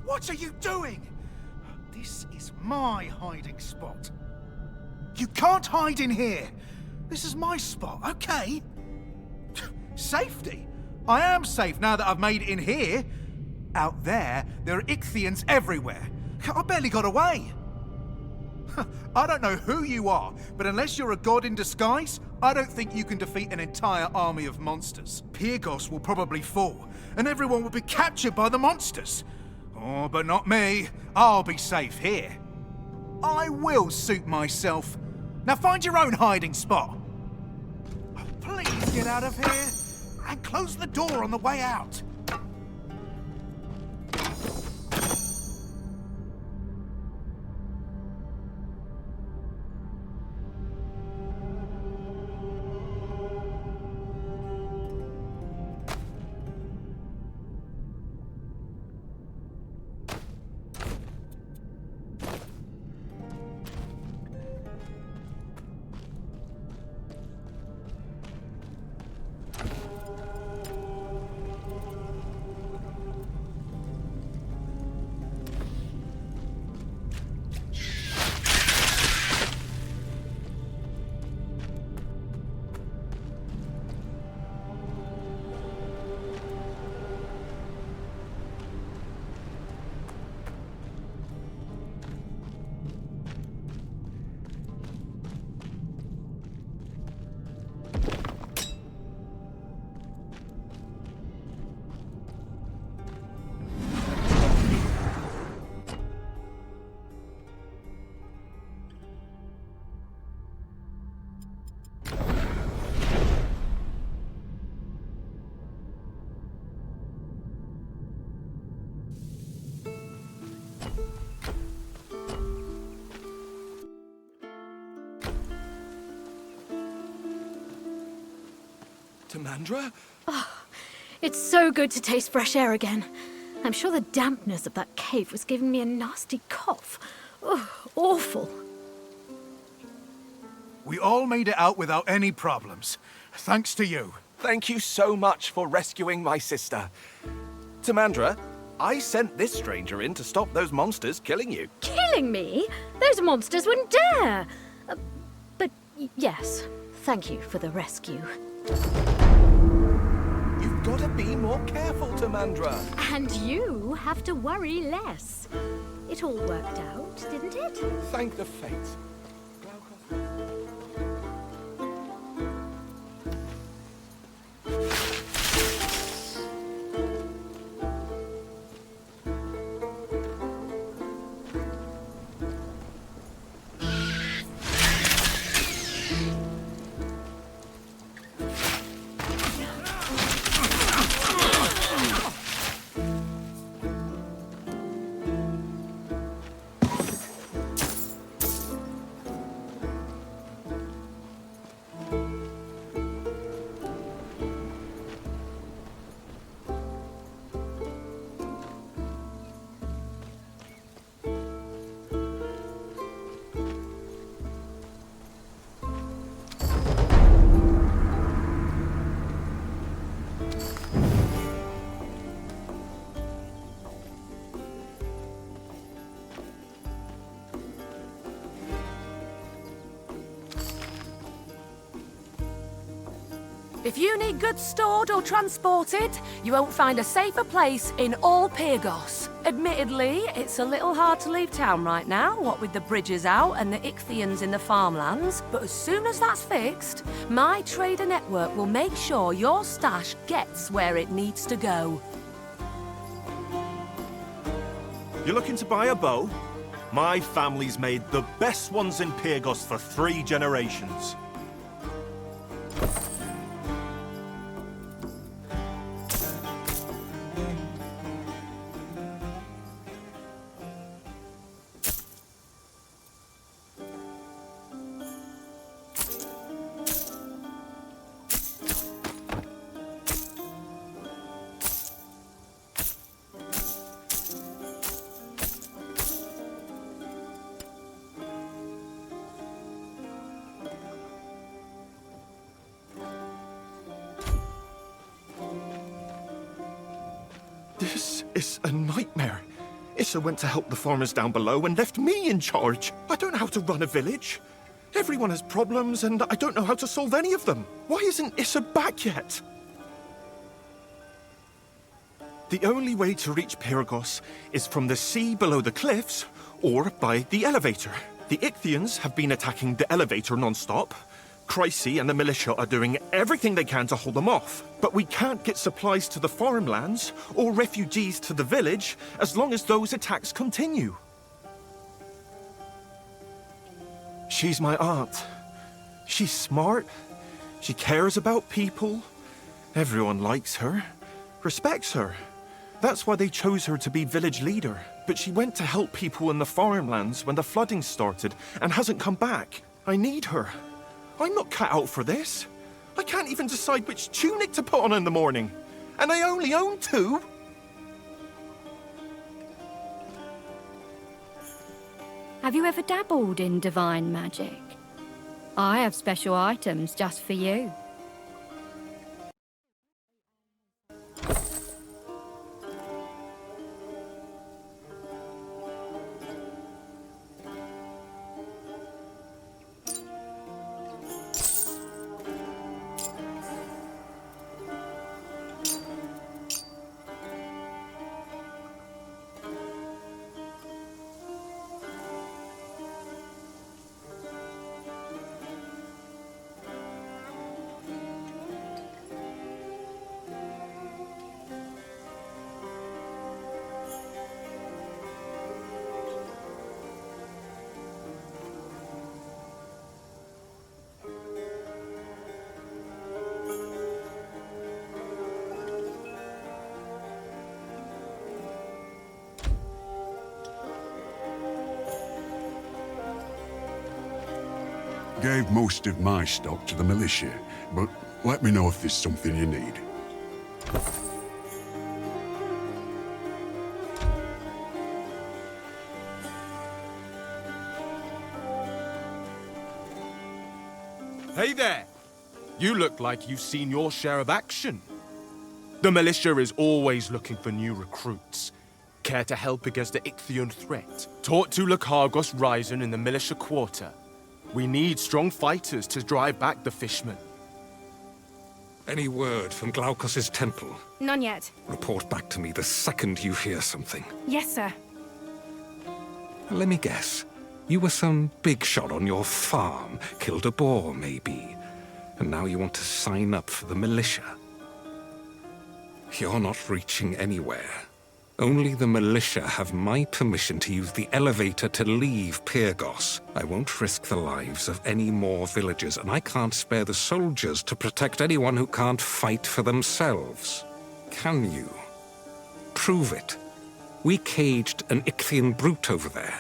[SPEAKER 18] What are you doing? This is my hiding spot. You can't hide in here. This is my spot, okay? Safety? I am safe now that I've made it in here. Out there are Ichthians everywhere. I barely got away. I don't know who you are, but unless you're a god in disguise, I don't think you can defeat an entire army of monsters. Pyrgos will probably fall, and everyone will be captured by the monsters. Oh, but not me. I'll be safe here. I will suit myself. Now find your own hiding spot. Oh, please get out of here and close the door on the way out.
[SPEAKER 17] Tamandra?
[SPEAKER 16] It's so good to taste fresh air again. I'm sure the dampness of that cave was giving me a nasty cough. Oh, awful.
[SPEAKER 18] We all made it out without any problems. Thanks to you.
[SPEAKER 17] Thank you so much for rescuing my sister. Tamandra, I sent this stranger in to stop those monsters killing you.
[SPEAKER 16] Killing me? Those monsters wouldn't dare! But yes, thank you for the rescue.
[SPEAKER 17] You've got to be more careful, Tamandra.
[SPEAKER 16] And you have to worry less. It all worked out, didn't it?
[SPEAKER 17] Thank the fates.
[SPEAKER 8] If you need goods stored or transported, you won't find a safer place in all Pyrgos. Admittedly, it's a little hard to leave town right now, what with the bridges out and the Ichthians in the farmlands, but as soon as that's fixed, my trader network will make sure your stash gets where it needs to go.
[SPEAKER 19] You're looking to buy a bow? My family's made the best ones in Pyrgos for 3 generations.
[SPEAKER 17] This is a nightmare. Issa went to help the farmers down below and left me in charge. I don't know how to run a village. Everyone has problems and I don't know how to solve any of them. Why isn't Issa back yet? The only way to reach Pyrgos is from the sea below the cliffs or by the elevator. The Ichthians have been attacking the elevator non-stop. Chrysi and the militia are doing everything they can to hold them off. But we can't get supplies to the farmlands or refugees to the village as long as those attacks continue. She's my aunt. She's smart. She cares about people. Everyone likes her, respects her. That's why they chose her to be village leader. But she went to help people in the farmlands when the flooding started and hasn't come back. I need her. I'm not cut out for this. I can't even decide which tunic to put on in the morning. And I only own 2.
[SPEAKER 20] Have you ever dabbled in divine magic? I have special items just for you.
[SPEAKER 21] Gave most of my stock to the militia, but Let me know if there's something you need.
[SPEAKER 19] Hey there! You look like you've seen your share of action. The militia is always looking for new recruits. Care to help against the Ichthian threat? Talk to Lakargos Ryzen in the militia quarter. We need strong fighters to drive back the fishmen.
[SPEAKER 22] Any word from Glaukos' temple?
[SPEAKER 23] None yet.
[SPEAKER 22] Report back to me the second you hear something.
[SPEAKER 23] Yes, sir.
[SPEAKER 22] Let me guess. You were some big shot on your farm, killed a boar, maybe. And now you want to sign up for the militia. You're not reaching anywhere. Only the militia have my permission to use the elevator to leave Pyrgos. I won't risk the lives of any more villagers, and I can't spare the soldiers to protect anyone who can't fight for themselves. Can you? Prove it. We caged an Ichthian brute over there.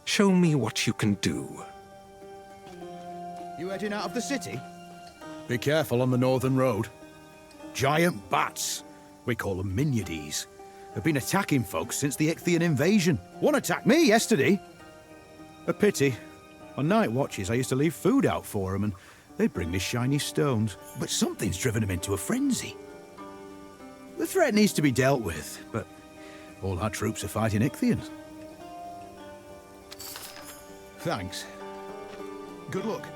[SPEAKER 22] Show me what you can do.
[SPEAKER 24] You heading out of the city? Be careful on the northern road. Giant bats. We call them Miniades. Have been attacking folks since the Ichthian invasion. One attacked me yesterday. A pity. On night watches, I used to leave food out for them, and they'd bring me shiny stones. But something's driven them into a frenzy. The threat needs to be dealt with, but all our troops are fighting Ichthians. Thanks. Good luck.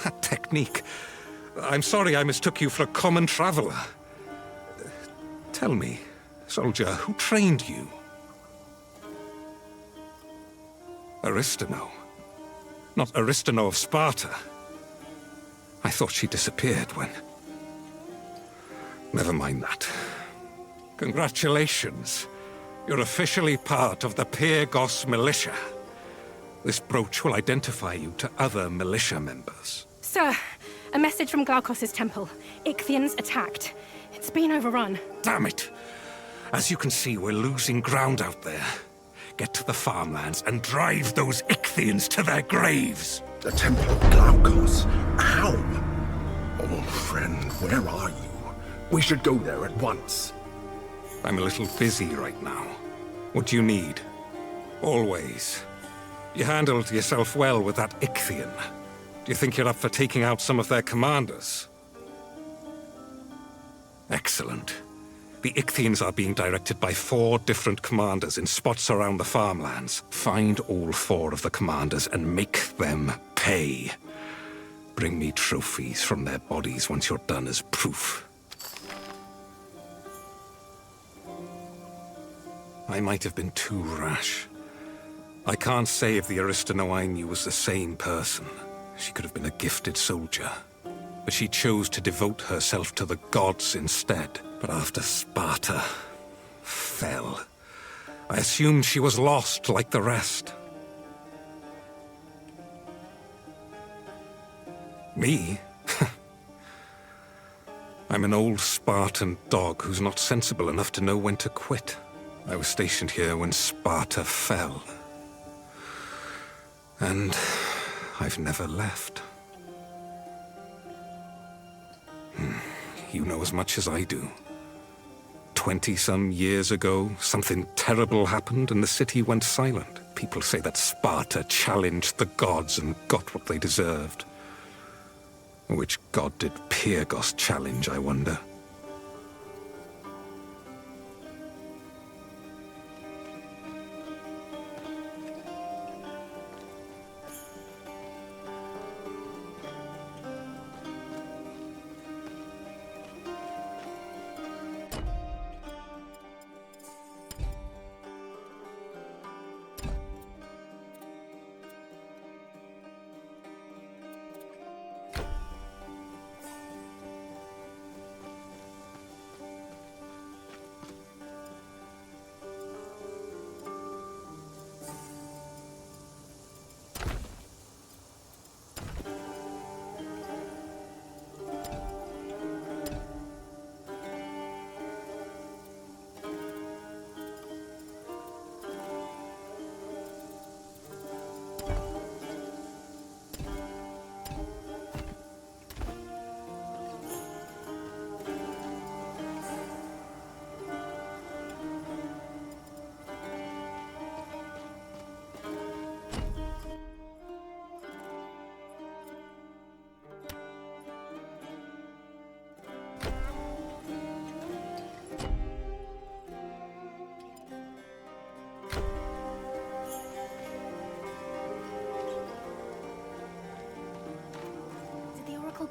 [SPEAKER 22] That technique. I'm sorry I mistook you for a common traveler. Tell me, soldier, who trained you? Aristano. Not Aristano of Sparta. I thought she disappeared when... Never mind that. Congratulations. You're officially part of the Pyrgos militia. This brooch will identify you to other militia members.
[SPEAKER 23] Sir, a message from Glaukos' temple. Ichthians attacked. It's been overrun.
[SPEAKER 22] Damn it! As you can see, we're losing ground out there. Get to the farmlands and drive those Ichthians to their graves!
[SPEAKER 13] The Temple of Glaukos? How? Oh, friend, where are you? We should go there at once.
[SPEAKER 22] I'm a little busy right now. What do you need? Always. You handled yourself well with that Ichthian. Do you think you're up for taking out some of their commanders? Excellent. The Ichthians are being directed by 4 different commanders in spots around the farmlands. Find all 4 of the commanders and make them pay. Bring me trophies from their bodies once you're done as proof. I might have been too rash. I can't say if the Aristano I knew was the same person. She could have been a gifted soldier. But she chose to devote herself to the gods instead. But after Sparta fell, I assumed she was lost like the rest. Me? I'm an old Spartan dog who's not sensible enough to know when to quit. I was stationed here when Sparta fell. And I've never left. You know as much as I do. 20-some years ago, something terrible happened and the city went silent. People say that Sparta challenged the gods and got what they deserved. Which god did Pyrgos challenge, I wonder?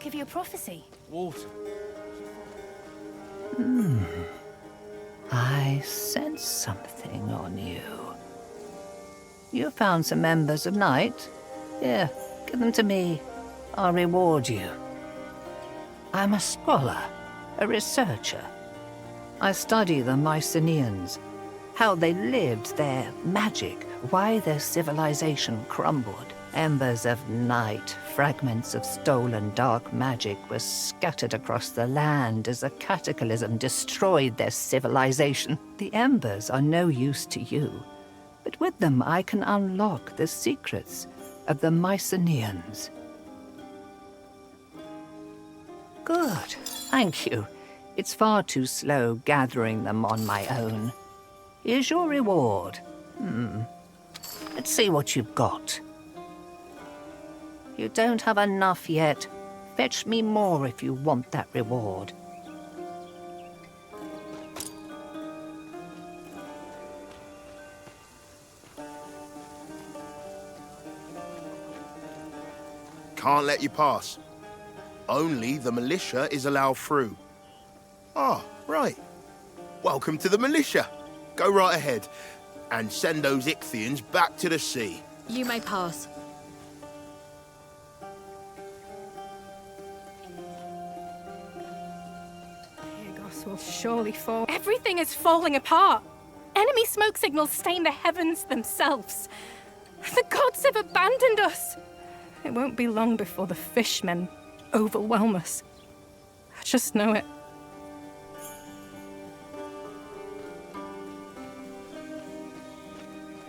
[SPEAKER 23] give you a prophecy.
[SPEAKER 14] Water.
[SPEAKER 1] I sense something on you. You found some members of Night. Here, give them to me. I'll reward you. I'm a scholar, a researcher. I study the Mycenaeans, how they lived, their magic, why their civilization crumbled. Embers of night, fragments of stolen dark magic were scattered across the land as a cataclysm destroyed their civilization. The embers are no use to you, but with them I can unlock the secrets of the Mycenaeans. Good, thank you. It's far too slow gathering them on my own. Here's your reward. Let's see what you've got. You don't have enough yet. Fetch me more if you want that reward.
[SPEAKER 2] Can't let you pass. Only the militia is allowed through. Ah, right. Welcome to the militia. Go right ahead and send those Ichthians back to the sea.
[SPEAKER 16] You may pass.
[SPEAKER 23] Will surely fall. Everything is falling apart. Enemy smoke signals stain the heavens themselves. The gods have abandoned us. It won't be long before the fishmen overwhelm us. I just know it.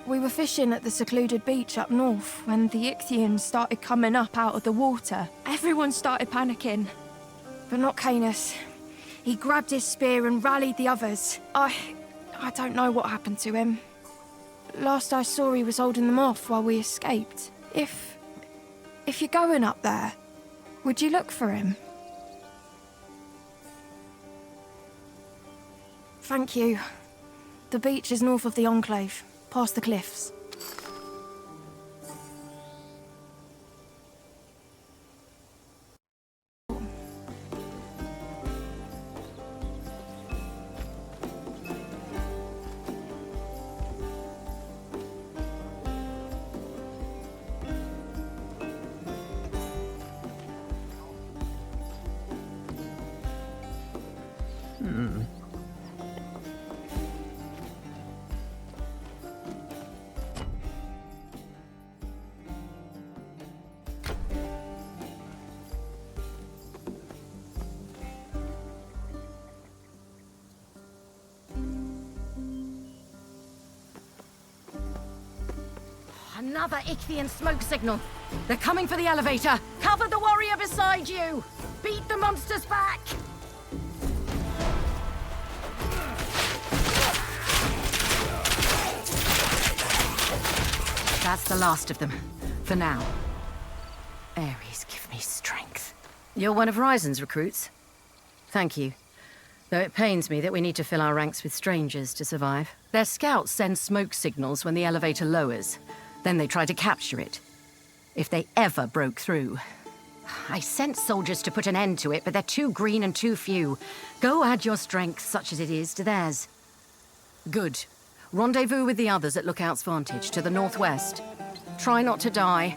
[SPEAKER 5] We were fishing at the secluded beach up north when the Ichthians started coming up out of the water. Everyone started panicking, but not Canis. He grabbed his spear and rallied the others. I don't know what happened to him. Last I saw, he was holding them off while we escaped. If you're going up there, would you look for him? Thank you. The beach is north of the Enclave, past the cliffs.
[SPEAKER 11] Another Ichthian smoke signal. They're coming for the elevator. Cover the warrior beside you. Beat the monsters back. That's the last of them, for now. Ares, give me strength. You're one of Ryzen's recruits? Thank you. Though it pains me that we need to fill our ranks with strangers to survive. Their scouts send smoke signals when the elevator lowers. Then they try to capture it. If they ever broke through. I sent soldiers to put an end to it, but they're too green and too few. Go add your strength, such as it is, to theirs. Good. Rendezvous with the others at Lookout's Vantage, to the northwest. Try not to die.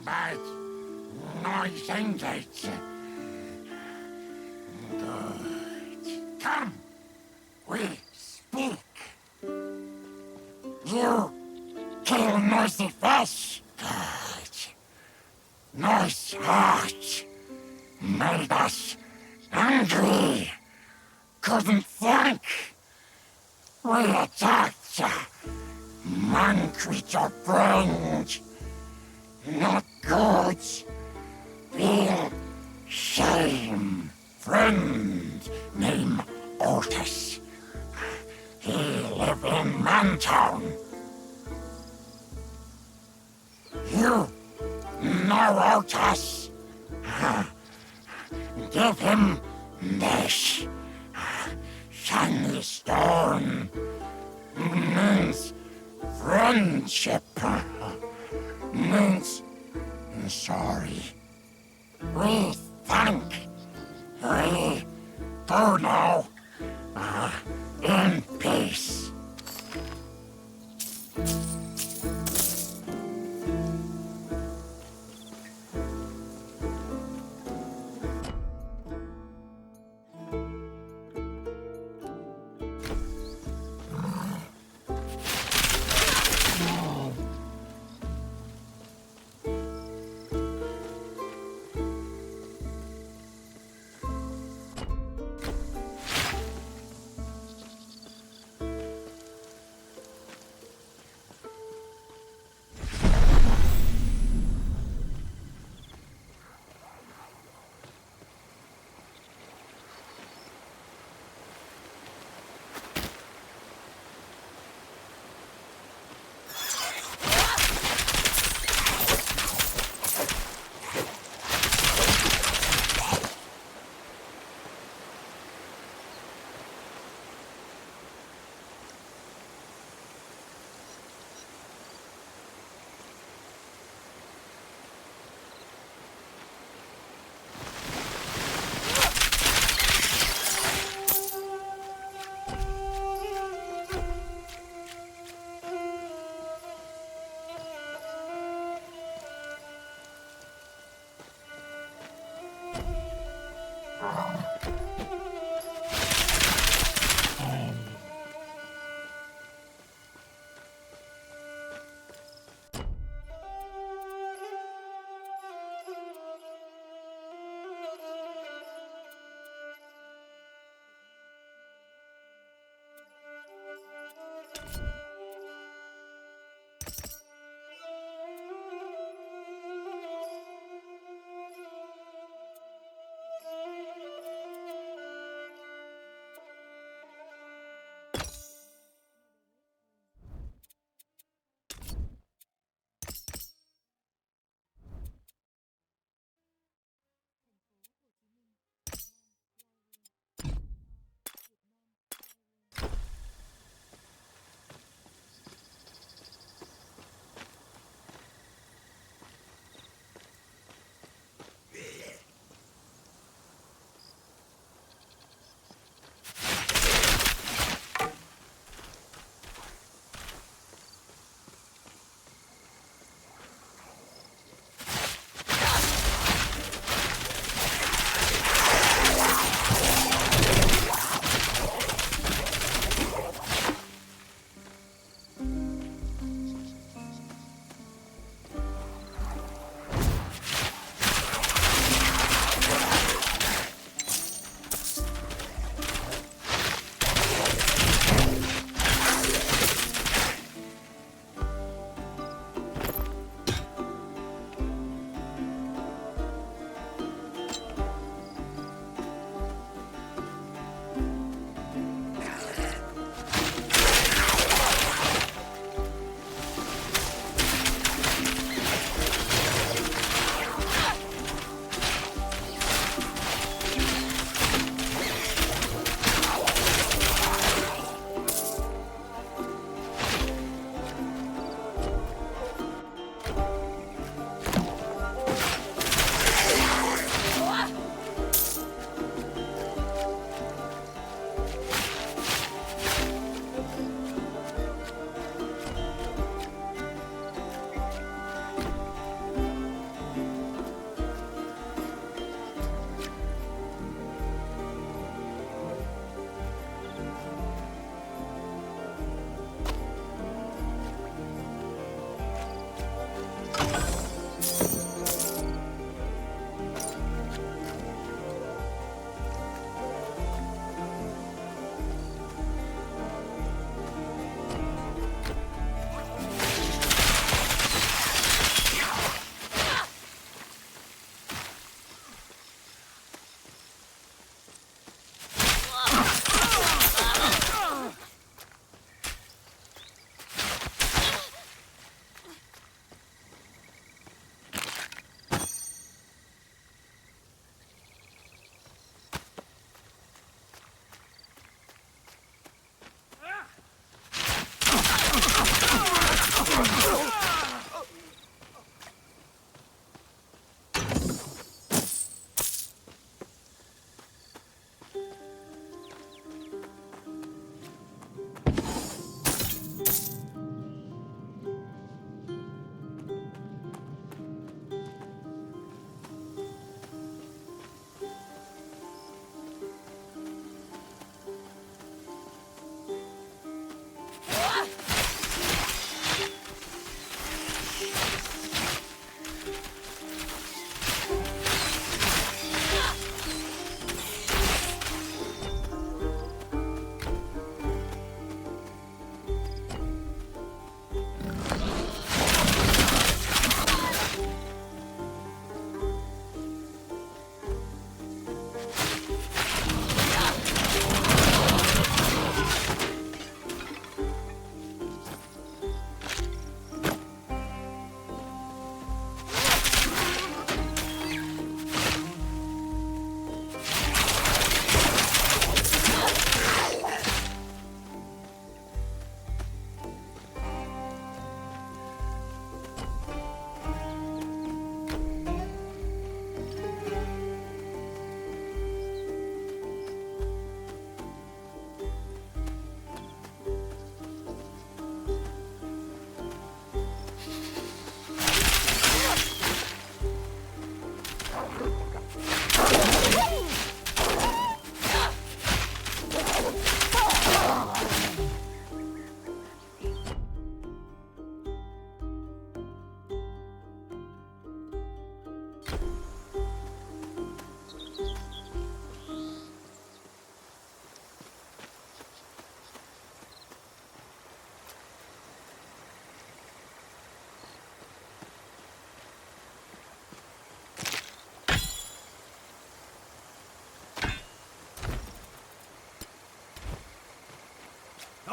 [SPEAKER 4] but noise engage. Good. Come, we speak. You kill noisy fish. Good. Noise heart made us angry. Couldn't think. We attacked man creature friend. Not good. Feel shame. Friend name Otis. He live in Mantown. You know Otis. Give him this. Shiny stone means friendship. Means sorry. We thank. We go now. In peace.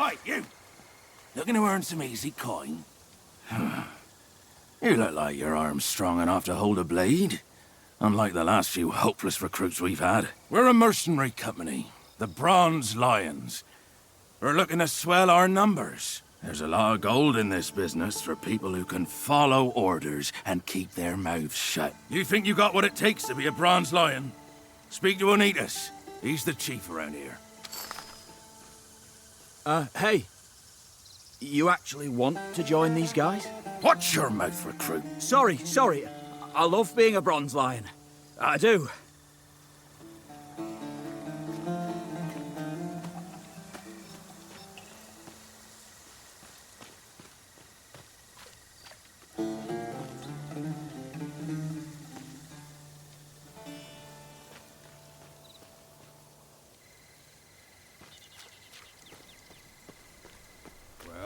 [SPEAKER 14] Hi, you! Looking to earn some easy coin? You look like your arm's strong enough to hold a blade. Unlike the last few hopeless recruits we've had. We're a mercenary company, the Bronze Lions. We're looking to swell our numbers. There's a lot of gold in this business for people who can follow orders and keep their mouths shut. You think you got what it takes to be a Bronze Lion? Speak to Onitas. He's the chief around here.
[SPEAKER 3] Hey. You actually want to join these guys?
[SPEAKER 14] Watch your mouth, recruit.
[SPEAKER 3] Sorry. I love being a Bronze Lion. I do.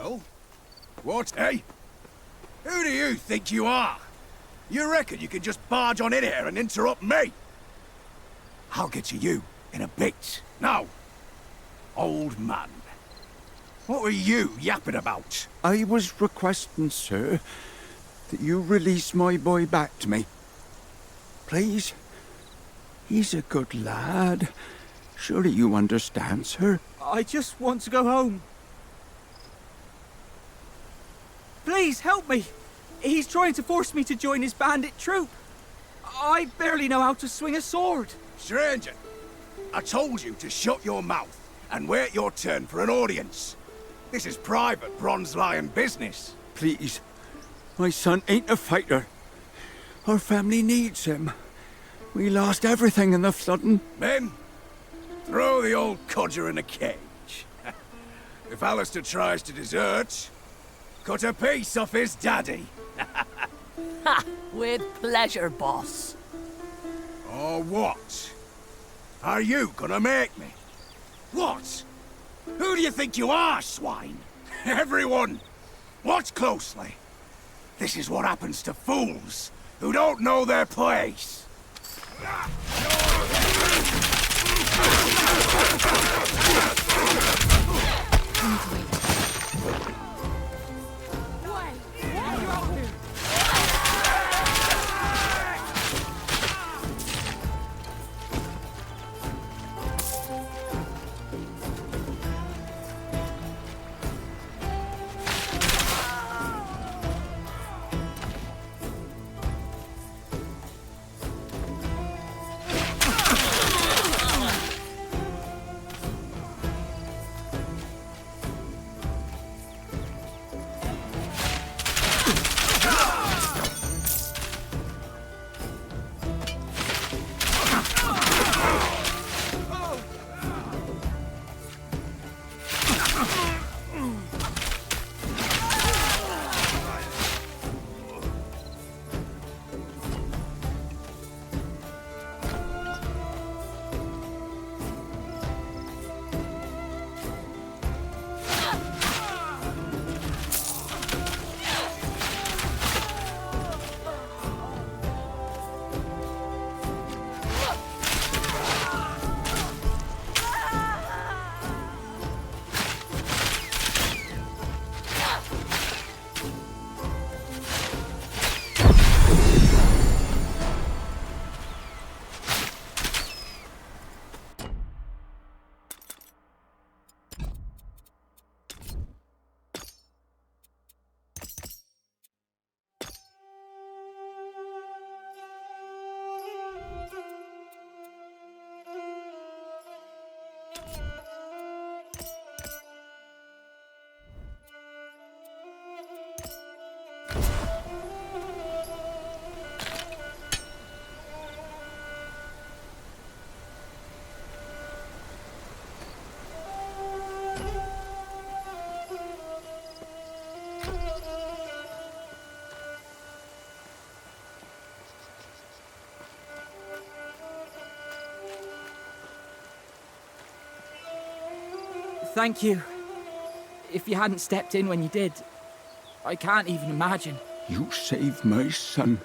[SPEAKER 18] Well, what, eh? Who do you think you are? You reckon you can just barge on in here and interrupt me? I'll get to you in a bit. Now, old man, what were you yapping about?
[SPEAKER 7] I was requesting, sir, that you release my boy back to me. Please? He's a good lad. Surely you understand, sir?
[SPEAKER 3] I just want to go home. Please, help me! He's trying to force me to join his bandit troop. I barely know how to swing a sword.
[SPEAKER 18] Stranger, I told you to shut your mouth and wait your turn for an audience. This is private Bronze Lion business.
[SPEAKER 7] Please. My son ain't a fighter. Our family needs him. We lost everything in the flooding.
[SPEAKER 18] Men, throw the old codger in a cage. If Alistair tries to desert, cut a piece off his daddy.
[SPEAKER 8] Ha! With pleasure, boss.
[SPEAKER 18] Or what? Are you gonna make me? What? Who do you think you are, swine? Everyone, watch closely. This is what happens to fools who don't know their place.
[SPEAKER 3] Thank you. If you hadn't stepped in when you did, I can't even imagine.
[SPEAKER 7] You saved my son.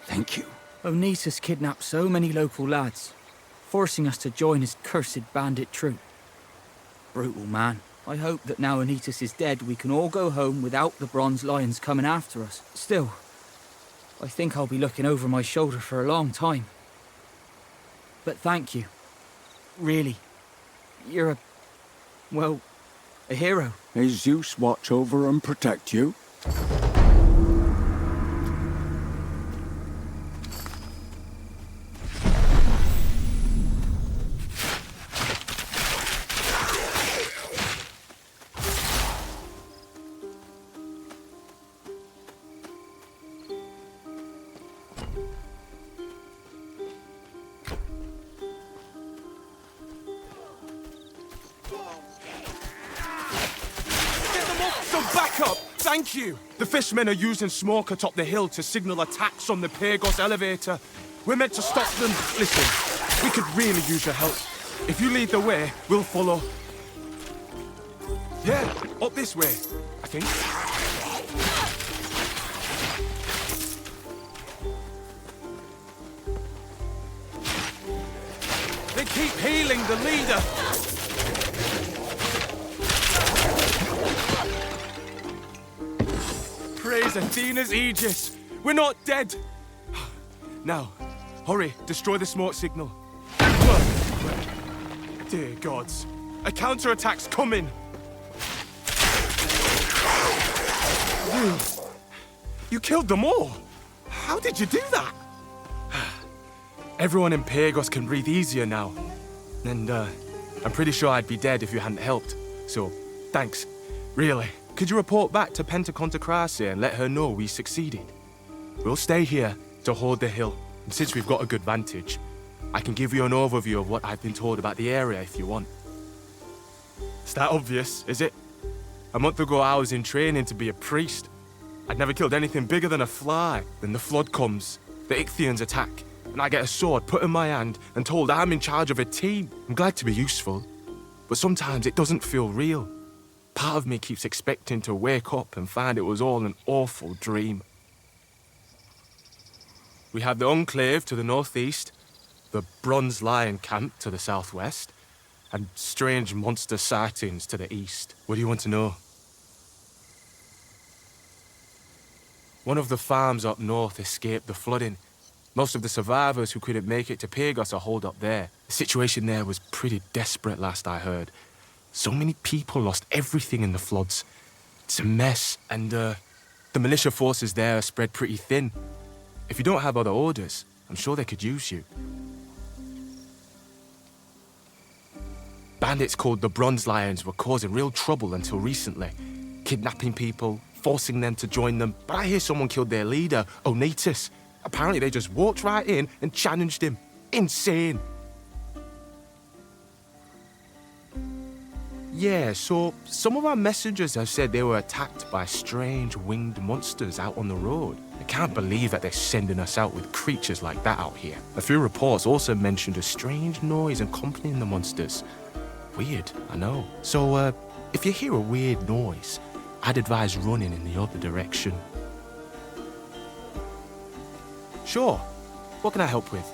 [SPEAKER 7] Thank you.
[SPEAKER 3] Onitas kidnapped so many local lads, forcing us to join his cursed bandit troop. Brutal man. I hope that now Anitas is dead, we can all go home without the bronze lions coming after us. Still, I think I'll be looking over my shoulder for a long time. But thank you. Really. You're a hero.
[SPEAKER 9] May Zeus watch over and protect you.
[SPEAKER 19] Thank you! The fishmen are using smoke atop the hill to signal attacks on the Pyrgos elevator. We're meant to stop them. Listen, we could really use your help. If you lead the way, we'll follow. Yeah, up this way, I think. They keep healing the leader. Praise Athena's Aegis! We're not dead! Now, hurry, destroy the smoke signal. Dear gods, a counterattack's coming! You killed them all! How did you do that? Everyone in Pyrgos can breathe easier now. And, I'm pretty sure I'd be dead if you hadn't helped. So, thanks. Really. Could you report back to Pentaconta Crasse and let her know we succeeded? We'll stay here to hold the hill, and since we've got a good vantage, I can give you an overview of what I've been told about the area if you want. It's that obvious, is it? A month ago I was in training to be a priest. I'd never killed anything bigger than a fly. Then the flood comes, the Ichthians attack, and I get a sword put in my hand and told I'm in charge of a team. I'm glad to be useful, but sometimes it doesn't feel real. Part of me keeps expecting to wake up and find it was all an awful dream. We have the Enclave to the northeast, the Bronze Lion Camp to the southwest, and strange monster sightings to the east. What do you want to know? One of the farms up north escaped the flooding. Most of the survivors who couldn't make it to Pyrgos are holed up there. The situation there was pretty desperate last I heard. So many people lost everything in the floods. It's a mess, and the militia forces there are spread pretty thin. If you don't have other orders, I'm sure they could use you. Bandits called the Bronze Lions were causing real trouble until recently, kidnapping people, forcing them to join them. But I hear someone killed their leader, Onetis. Apparently they just walked right in and challenged him. Insane. Yeah, so some of our messengers have said they were attacked by strange winged monsters out on the road. I can't believe that they're sending us out with creatures like that out here. A few reports also mentioned a strange noise accompanying the monsters. Weird, I know. So, if you hear a weird noise, I'd advise running in the other direction. Sure. What can I help with?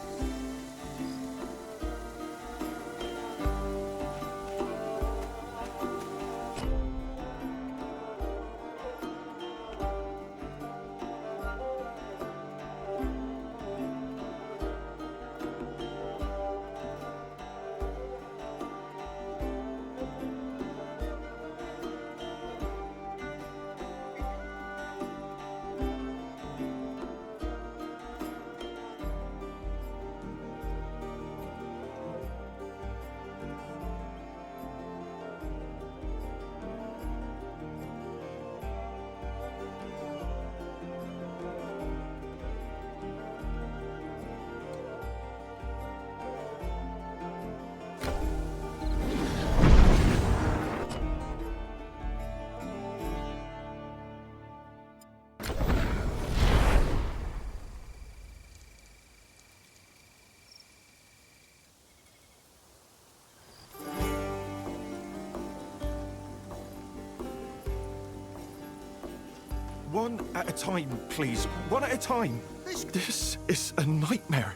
[SPEAKER 17] One at a time, please. One at a time. This is a nightmare.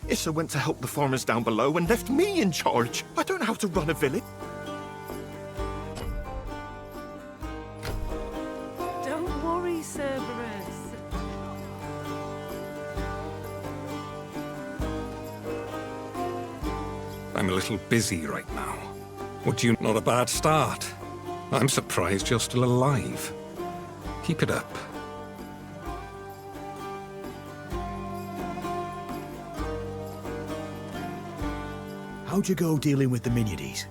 [SPEAKER 17] Issa went to help the farmers down below and left me in charge. I don't know how to run a village.
[SPEAKER 22] I'm a little busy right now. Would you not a bad start? I'm surprised you're still alive. Keep it up.
[SPEAKER 24] How'd you go dealing with the Miniades?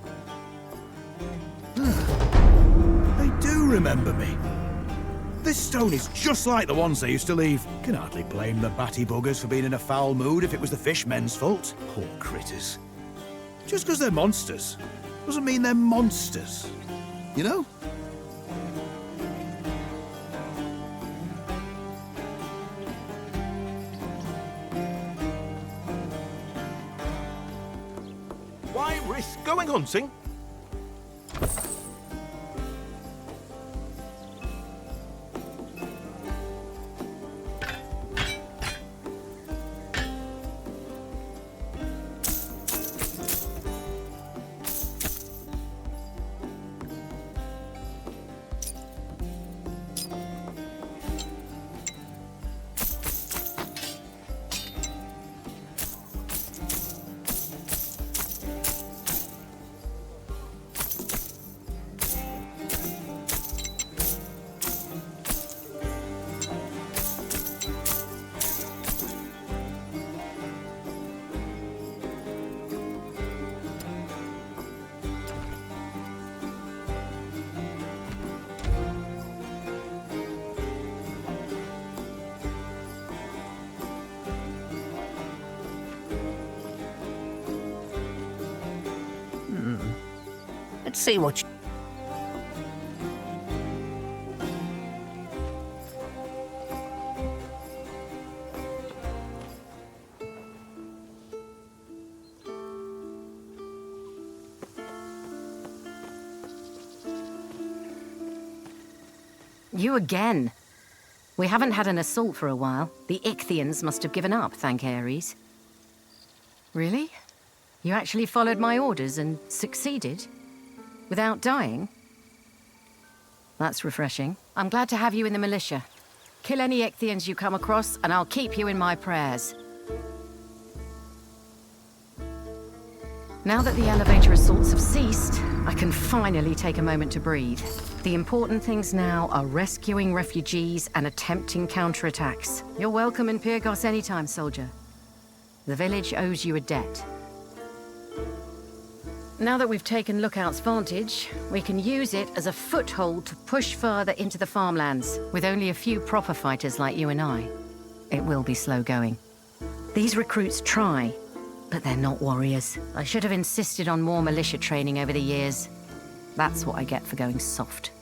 [SPEAKER 24] They do remember me. This stone is just like the ones they used to leave. Can hardly blame the batty buggers for being in a foul mood if it was the fishermen's fault. Poor critters. Just because they're monsters doesn't mean they're monsters. You know?
[SPEAKER 19] Why risk going hunting?
[SPEAKER 1] Let's see what you...
[SPEAKER 11] You again. We haven't had an assault for a while. The Ichthians must have given up, thank Ares. Really? You actually followed my orders and succeeded? Without dying? That's refreshing. I'm glad to have you in the militia. Kill any Ichthians you come across, and I'll keep you in my prayers. Now that the elevator assaults have ceased, I can finally take a moment to breathe. The important things now are rescuing refugees and attempting counterattacks. You're welcome in Pyrgos anytime, soldier. The village owes you a debt. Now that we've taken Lookout's vantage, we can use it as a foothold to push further into the farmlands. With only a few proper fighters like you and I, it will be slow going. These recruits try, but they're not warriors. I should have insisted on more militia training over the years. That's what I get for going soft.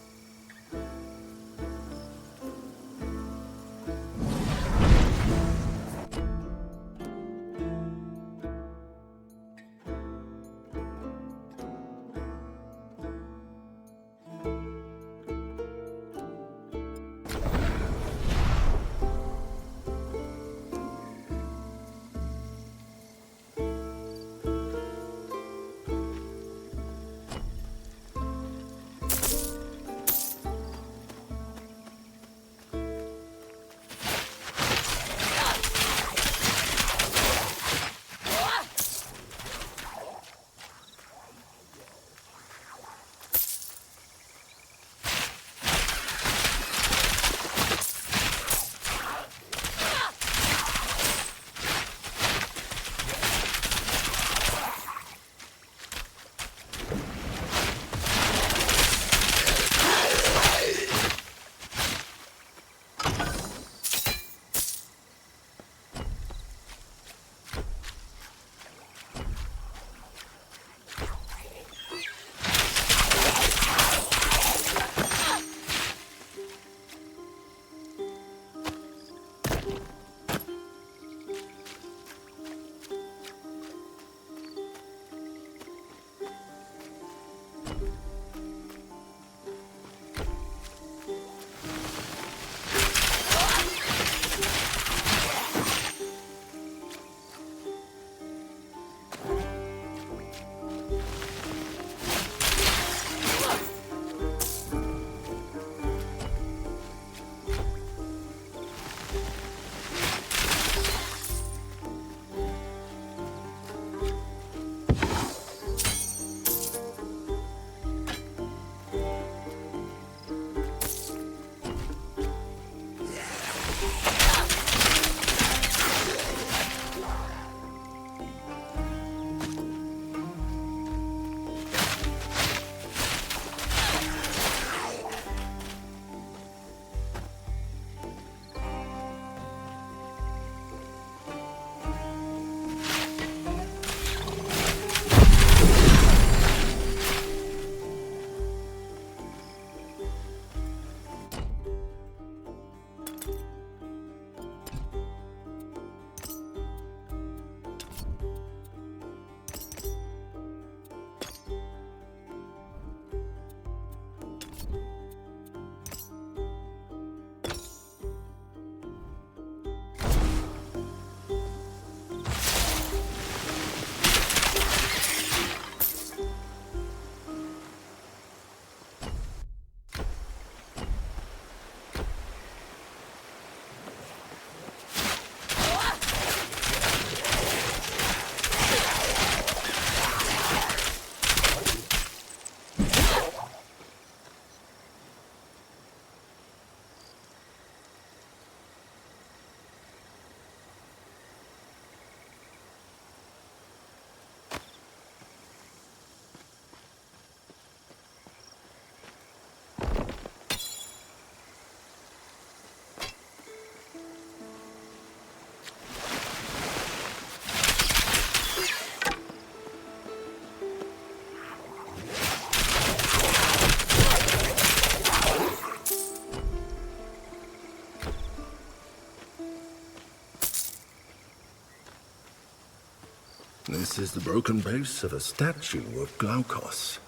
[SPEAKER 13] This is the broken base of a statue of Glaucos.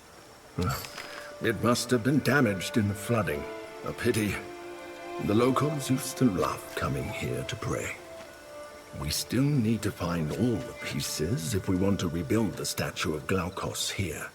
[SPEAKER 13] It must have been damaged in the flooding. A pity. The locals used to love coming here to pray. We still need to find all the pieces if we want to rebuild the statue of Glaucos here.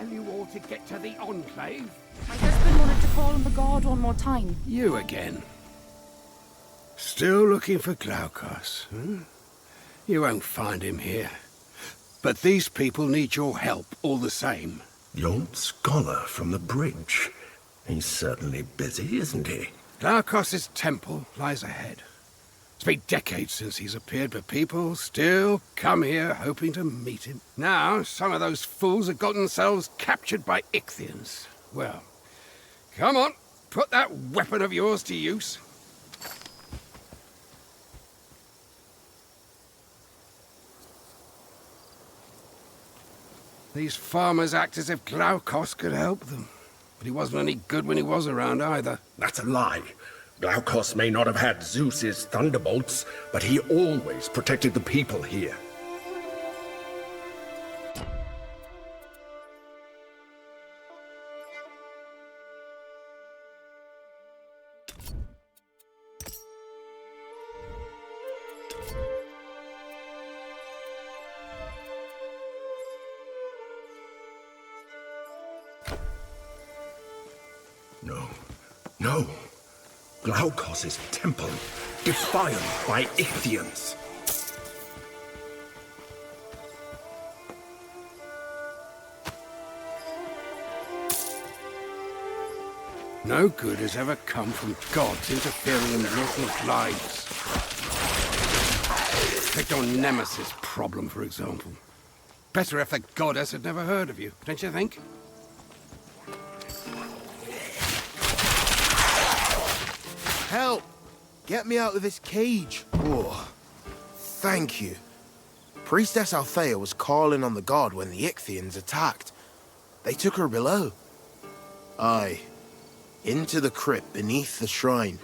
[SPEAKER 7] tell you all to get to the Enclave?
[SPEAKER 23] My husband wanted to call on the god one more time.
[SPEAKER 7] You again. Still looking for Glaukos, huh? You won't find him here. But these people need your help all the same.
[SPEAKER 13] The old scholar from the bridge. He's certainly busy, isn't he?
[SPEAKER 7] Glaukos' temple lies ahead. It's been decades since he's appeared, but people still come here hoping to meet him. Now, some of those fools have got themselves captured by Ichthians. Well, come on, put that weapon of yours to use. These farmers act as if Glaukos could help them. But he wasn't any good when he was around either.
[SPEAKER 13] That's a lie. Glaukos may not have had Zeus's thunderbolts, but he always protected the people here. No. Glaukos' temple, defiled by Ichthians.
[SPEAKER 7] No good has ever come from gods interfering in mortal lives. Take your Nemesis problem, for example. Better if the goddess had never heard of you, don't you think?
[SPEAKER 2] Help! Get me out of this cage. Oh, thank you. Priestess Althea was calling on the god when the Ichthians attacked. They took her below. Aye, into the crypt beneath the shrine.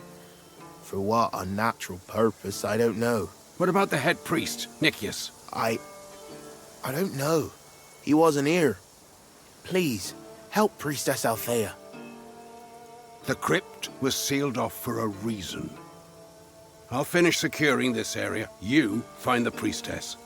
[SPEAKER 2] For what unnatural purpose, I don't know.
[SPEAKER 7] What about the head priest, Nicias?
[SPEAKER 2] I don't know. He wasn't here. Please, help Priestess Althea.
[SPEAKER 7] The crypt was sealed off for a reason. I'll finish securing this area. You find the priestess.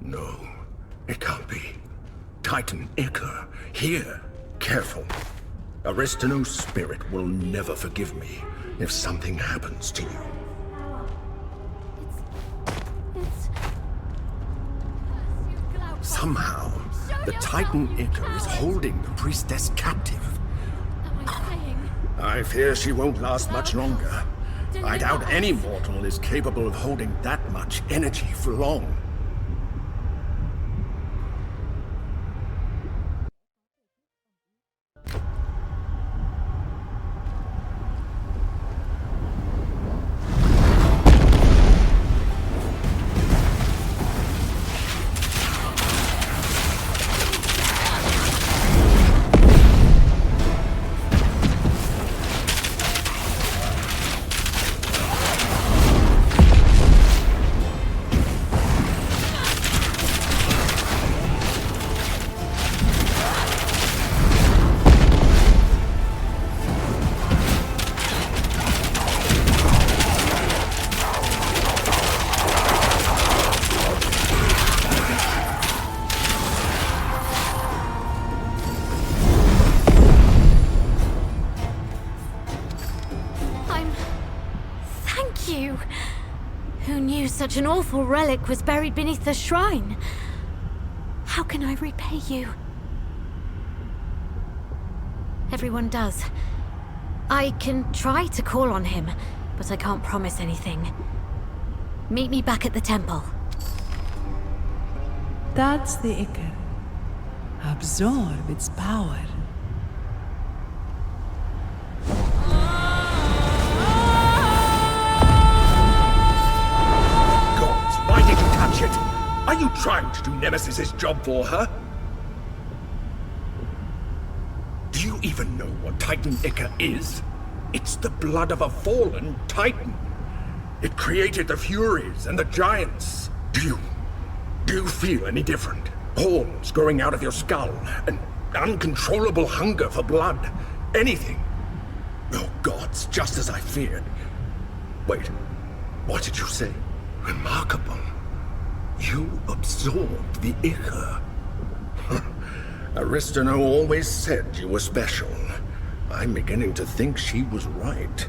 [SPEAKER 13] No, it can't be. Titan Ichor, here. Careful. Aristino's spirit will never forgive me if something happens to you. Somehow, the Titan Ichor is holding the priestess captive. I fear she won't last much longer. I doubt any mortal is capable of holding that much energy for long.
[SPEAKER 16] you. Who knew such an awful relic was buried beneath the shrine? How can I repay you? Everyone does. I can try to call on him, but I can't promise anything. Meet me back at the temple.
[SPEAKER 6] That's the Ichor. Absorb its power.
[SPEAKER 13] Gods, why did you touch it? Are you trying to do Nemesis's job for her? Do you even know what Titan Ichor is? It's the blood of a fallen Titan. It created the Furies and the Giants. Do you feel any different? Horns growing out of your skull, an uncontrollable hunger for blood, anything. Oh gods, just as I feared. Wait, what did you say? Remarkable. You absorbed the Ichor. Aristino always said you were special. I'm beginning to think she was right.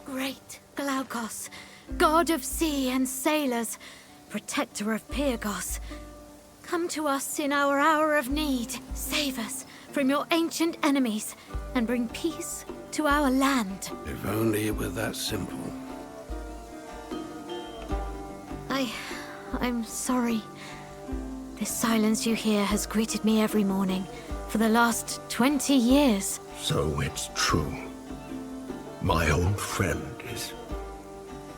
[SPEAKER 16] Great Glaukos, god of sea and sailors, protector of Pyrgos, come to us in our hour of need. Save us from your ancient enemies and bring peace to our land.
[SPEAKER 10] If only it were that simple.
[SPEAKER 16] I'm sorry. This silence you hear has greeted me every morning for the last 20 years.
[SPEAKER 13] So it's true. My old friend is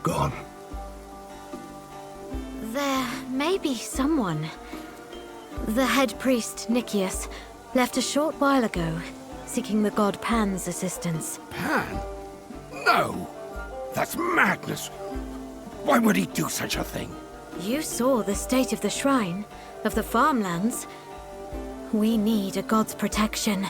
[SPEAKER 13] gone.
[SPEAKER 16] There may be someone. The head priest, Nicias, left a short while ago, seeking the god Pan's assistance.
[SPEAKER 10] Pan? No! That's madness! Why would he do such a thing?
[SPEAKER 16] You saw the state of the shrine, of the farmlands. We need a god's protection.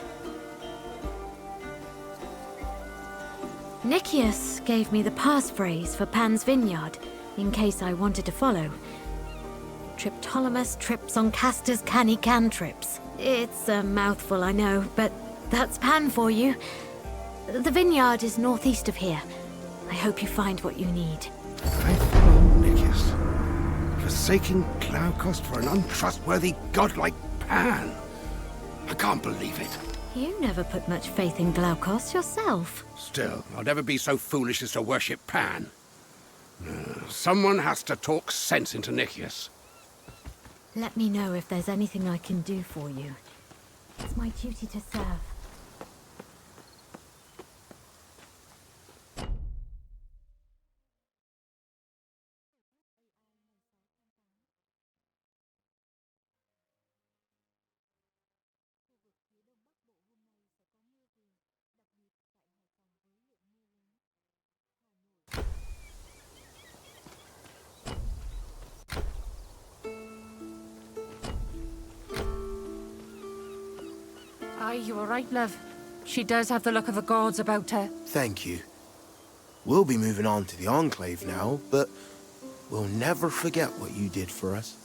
[SPEAKER 16] Nicias gave me the passphrase for Pan's vineyard, in case I wanted to follow. Triptolemus trips on Castor's canny cantrips. It's a mouthful, I know, but that's Pan for you. The vineyard is northeast of here. I hope you find what you need.
[SPEAKER 7] Faithful Nicias, forsaking Glaucos for an untrustworthy god like Pan. I can't believe it.
[SPEAKER 16] You never put much faith in Glaucos yourself.
[SPEAKER 7] Still, I'll never be so foolish as to worship Pan. Someone has to talk sense into Nicias.
[SPEAKER 16] Let me know if there's anything I can do for you. It's my duty to serve.
[SPEAKER 11] Aye, you all right, love? She does have the look of the gods about her.
[SPEAKER 2] Thank you. We'll be moving on to the Enclave now, but we'll never forget what you did for us.